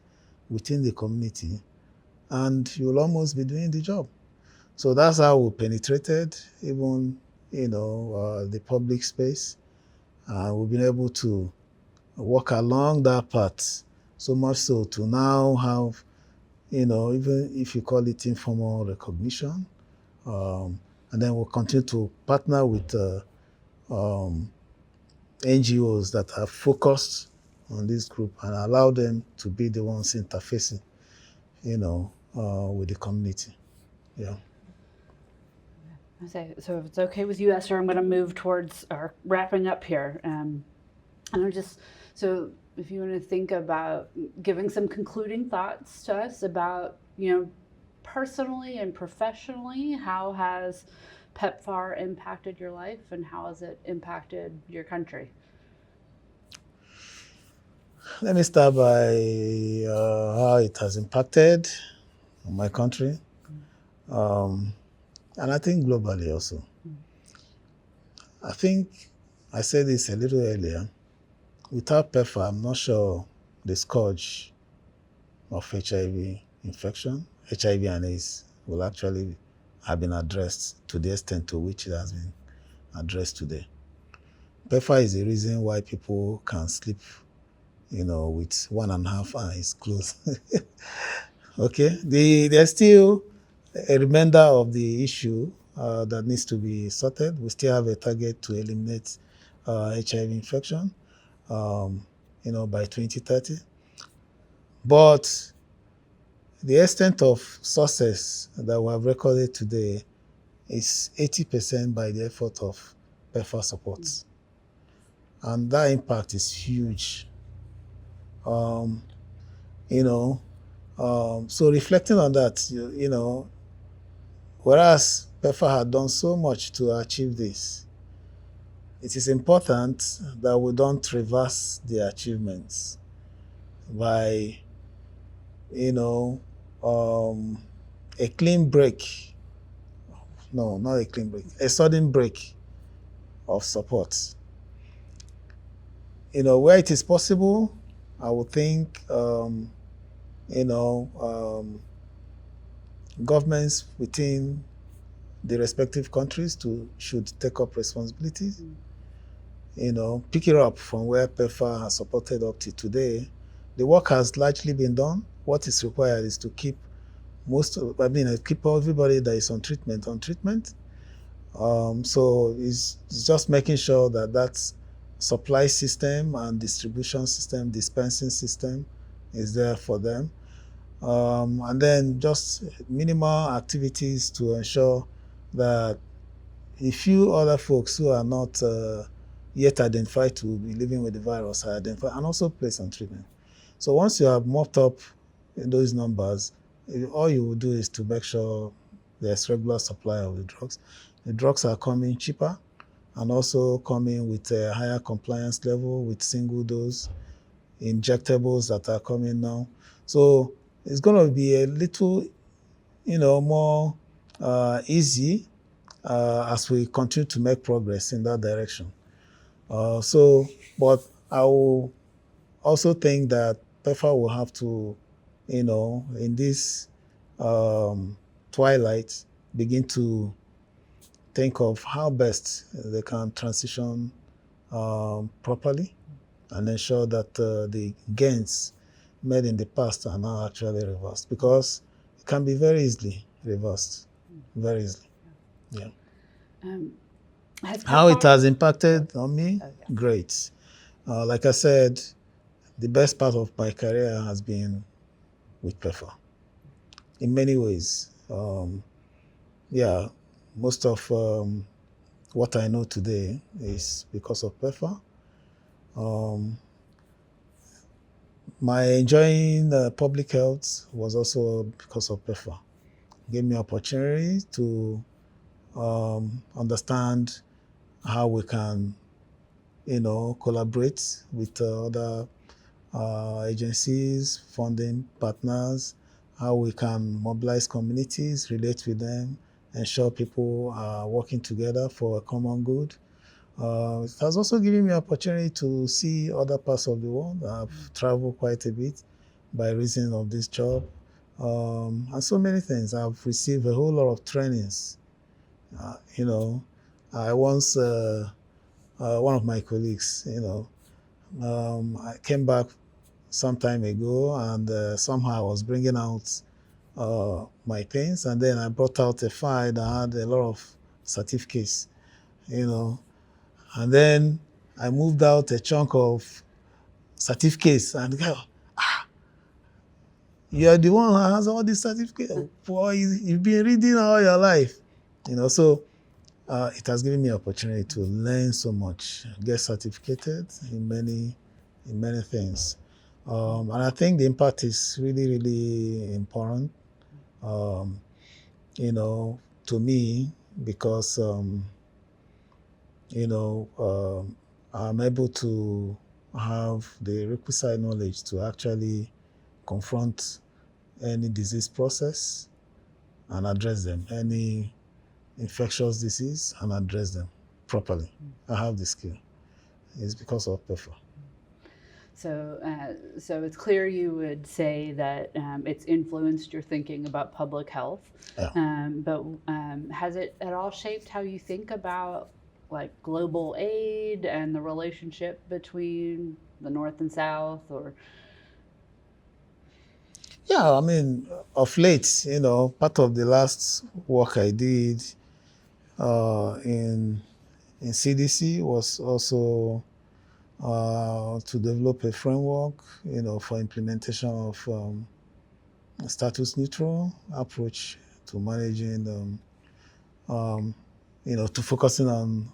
within the community, and you'll almost be doing the job. So that's how we penetrated even, the public space. We've been able to walk along that path, so much so to now have, even if you call it informal recognition, and then we'll continue to partner with NGOs that are focused on this group and allow them to be the ones interfacing, with the community. Yeah. So if it's okay with you, Esther, I'm going to move towards our wrapping up here. And I'm just, so if you want to think about giving some concluding thoughts to us about, personally and professionally, how has PEPFAR impacted your life and how has it impacted your country? Let me start by how it has impacted my country. And I think globally also. I think I said this a little earlier. Without PEPFAR, I'm not sure the scourge of HIV infection, HIV and AIDS, will actually have been addressed to the extent to which it has been addressed today. PEPFAR is the reason why people can sleep, with 1.5 eyes closed. Okay, there's still a remainder of the issue that needs to be sorted. We still have a target to eliminate HIV infection, by 2030. But the extent of success that we have recorded today is 80% by the effort of PEPFAR support. And that impact is huge. So reflecting on that, whereas PEPFAR had done so much to achieve this, it is important that we don't reverse the achievements by, a clean break. No, not a clean break, a sudden break of support. Where it is possible, I would think, governments within the respective countries should take up responsibilities. Pick it up from where PEPFAR has supported up to today. The work has largely been done. What is required is to keep keep everybody that is on treatment. So it's just making sure that supply system and distribution system, dispensing system is there for them. And then just minimal activities to ensure that a few other folks who are not yet identified to be living with the virus are identified and also placed on treatment. So once you have mopped up those numbers, all you will do is to make sure there's regular supply of the drugs. The drugs are coming cheaper and also coming with a higher compliance level with single dose injectables that are coming now. So it's going to be a little, more easy as we continue to make progress in that direction. But I will also think that PEPFAR will have to, in this twilight, begin to think of how best they can transition properly and ensure that the gains made in the past are now actually reversed, because it can be very easily reversed, very easily. Yeah. How it has impacted on me? Great. Like I said, the best part of my career has been with PEPFAR in many ways. Most of what I know today is because of PEPFAR. My enjoying public health was also because of PEPFAR. It gave me opportunity to understand how we can, collaborate with other agencies, funding partners, how we can mobilize communities, relate with them, ensure people are working together for a common good. It has also given me opportunity to see other parts of the world. I've traveled quite a bit by reason of this job. And so many things. I've received a whole lot of trainings. I once, one of my colleagues, I came back some time ago, and somehow I was bringing out my things, and then I brought out a file that had a lot of certificates, and then I moved out a chunk of certificates, and the guy, you're the one who has all these certificates. Boy, you've been reading all your life, So it has given me opportunity to learn so much, get certificated in many things. And I think the impact is really, really important, to me, because, I'm able to have the requisite knowledge to actually confront any disease process and address them, any infectious disease, and address them properly. I have the skill. It's because of PEPFAR. So it's clear you would say that it's influenced your thinking about public health. Yeah. But has it at all shaped how you think about like global aid and the relationship between the North and South, or? Yeah, I mean, of late, part of the last work I did in CDC was also to develop a framework, for implementation of a status neutral approach to managing, to focusing on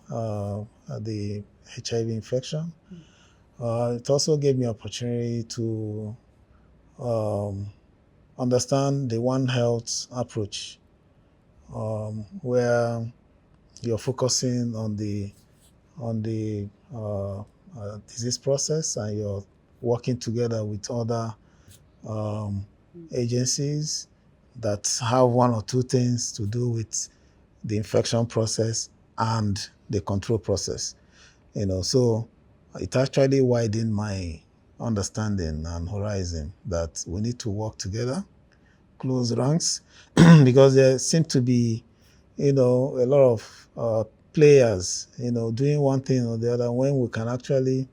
the HIV infection. It also gave me opportunity to understand the One Health approach, where you're focusing on the disease process, and you're working together with other agencies that have one or two things to do with the infection process and the control process. So it actually widened my understanding and horizon that we need to work together, close ranks, because there seem to be, a lot of players, doing one thing or the other, when we can actually,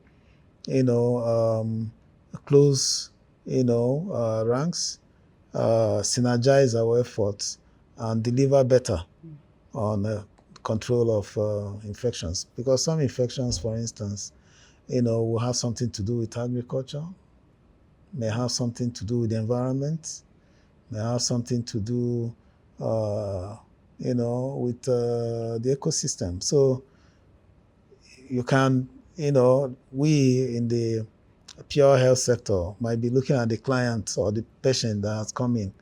close, ranks, synergize our efforts, and deliver better on control of infections. Because some infections, for instance, will have something to do with agriculture, may have something to do with the environment, may have something to do, with the ecosystem. So you can, we in the pure health sector might be looking at the client or the patient that has come in,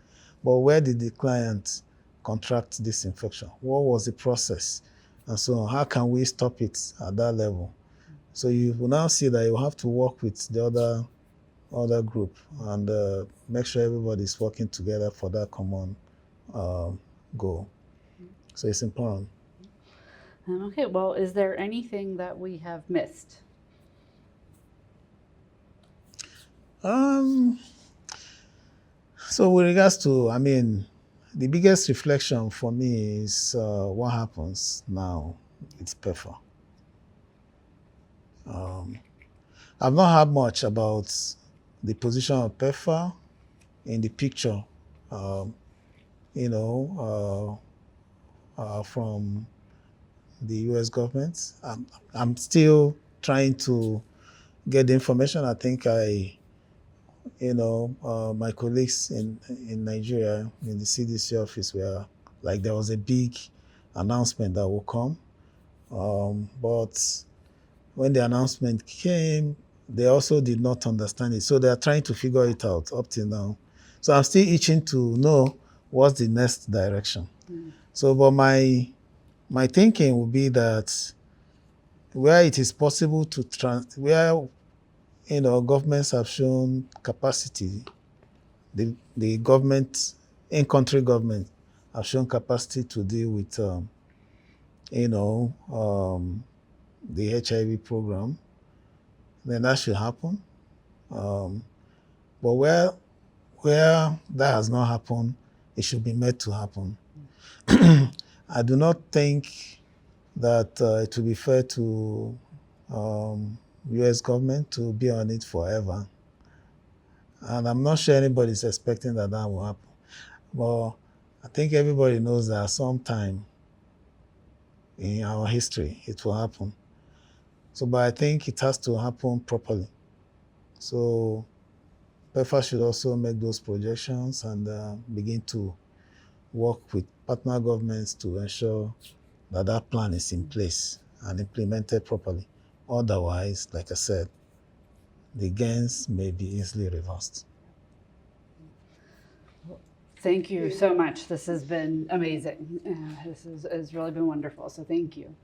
but where did the client contract this infection? What was the process? And so how can we stop it at that level? So you will now see that you have to work with the other group and make sure everybody's working together for that common goal. So it's important. Okay, well, is there anything that we have missed? Um, so with regards to, I mean, the biggest reflection for me is what happens now with PEPFAR. I've not heard much about the position of PEPFAR in the picture, um, you know, from the U.S. government. I'm still trying to get the information. I think my colleagues in Nigeria, in the CDC office, were like, there was a big announcement that will come. But when the announcement came, they also did not understand it. So they are trying to figure it out up till now. So I'm still itching to know what's the next direction. So, but my thinking would be that where it is possible to where governments have shown capacity, the government, in-country government, have shown capacity to deal with the HIV program, then that should happen. But where that has not happened, it should be made to happen. I do not think that it will be fair to U.S. government to be on it forever. And I'm not sure anybody is expecting that will happen. But I think everybody knows that sometime in our history it will happen. So, but I think it has to happen properly. So PEPFAR should also make those projections and begin to work with partner governments to ensure that that plan is in place and implemented properly. Otherwise, like I said, the gains may be easily reversed. Thank you so much. This has been amazing. This has really been wonderful. So thank you.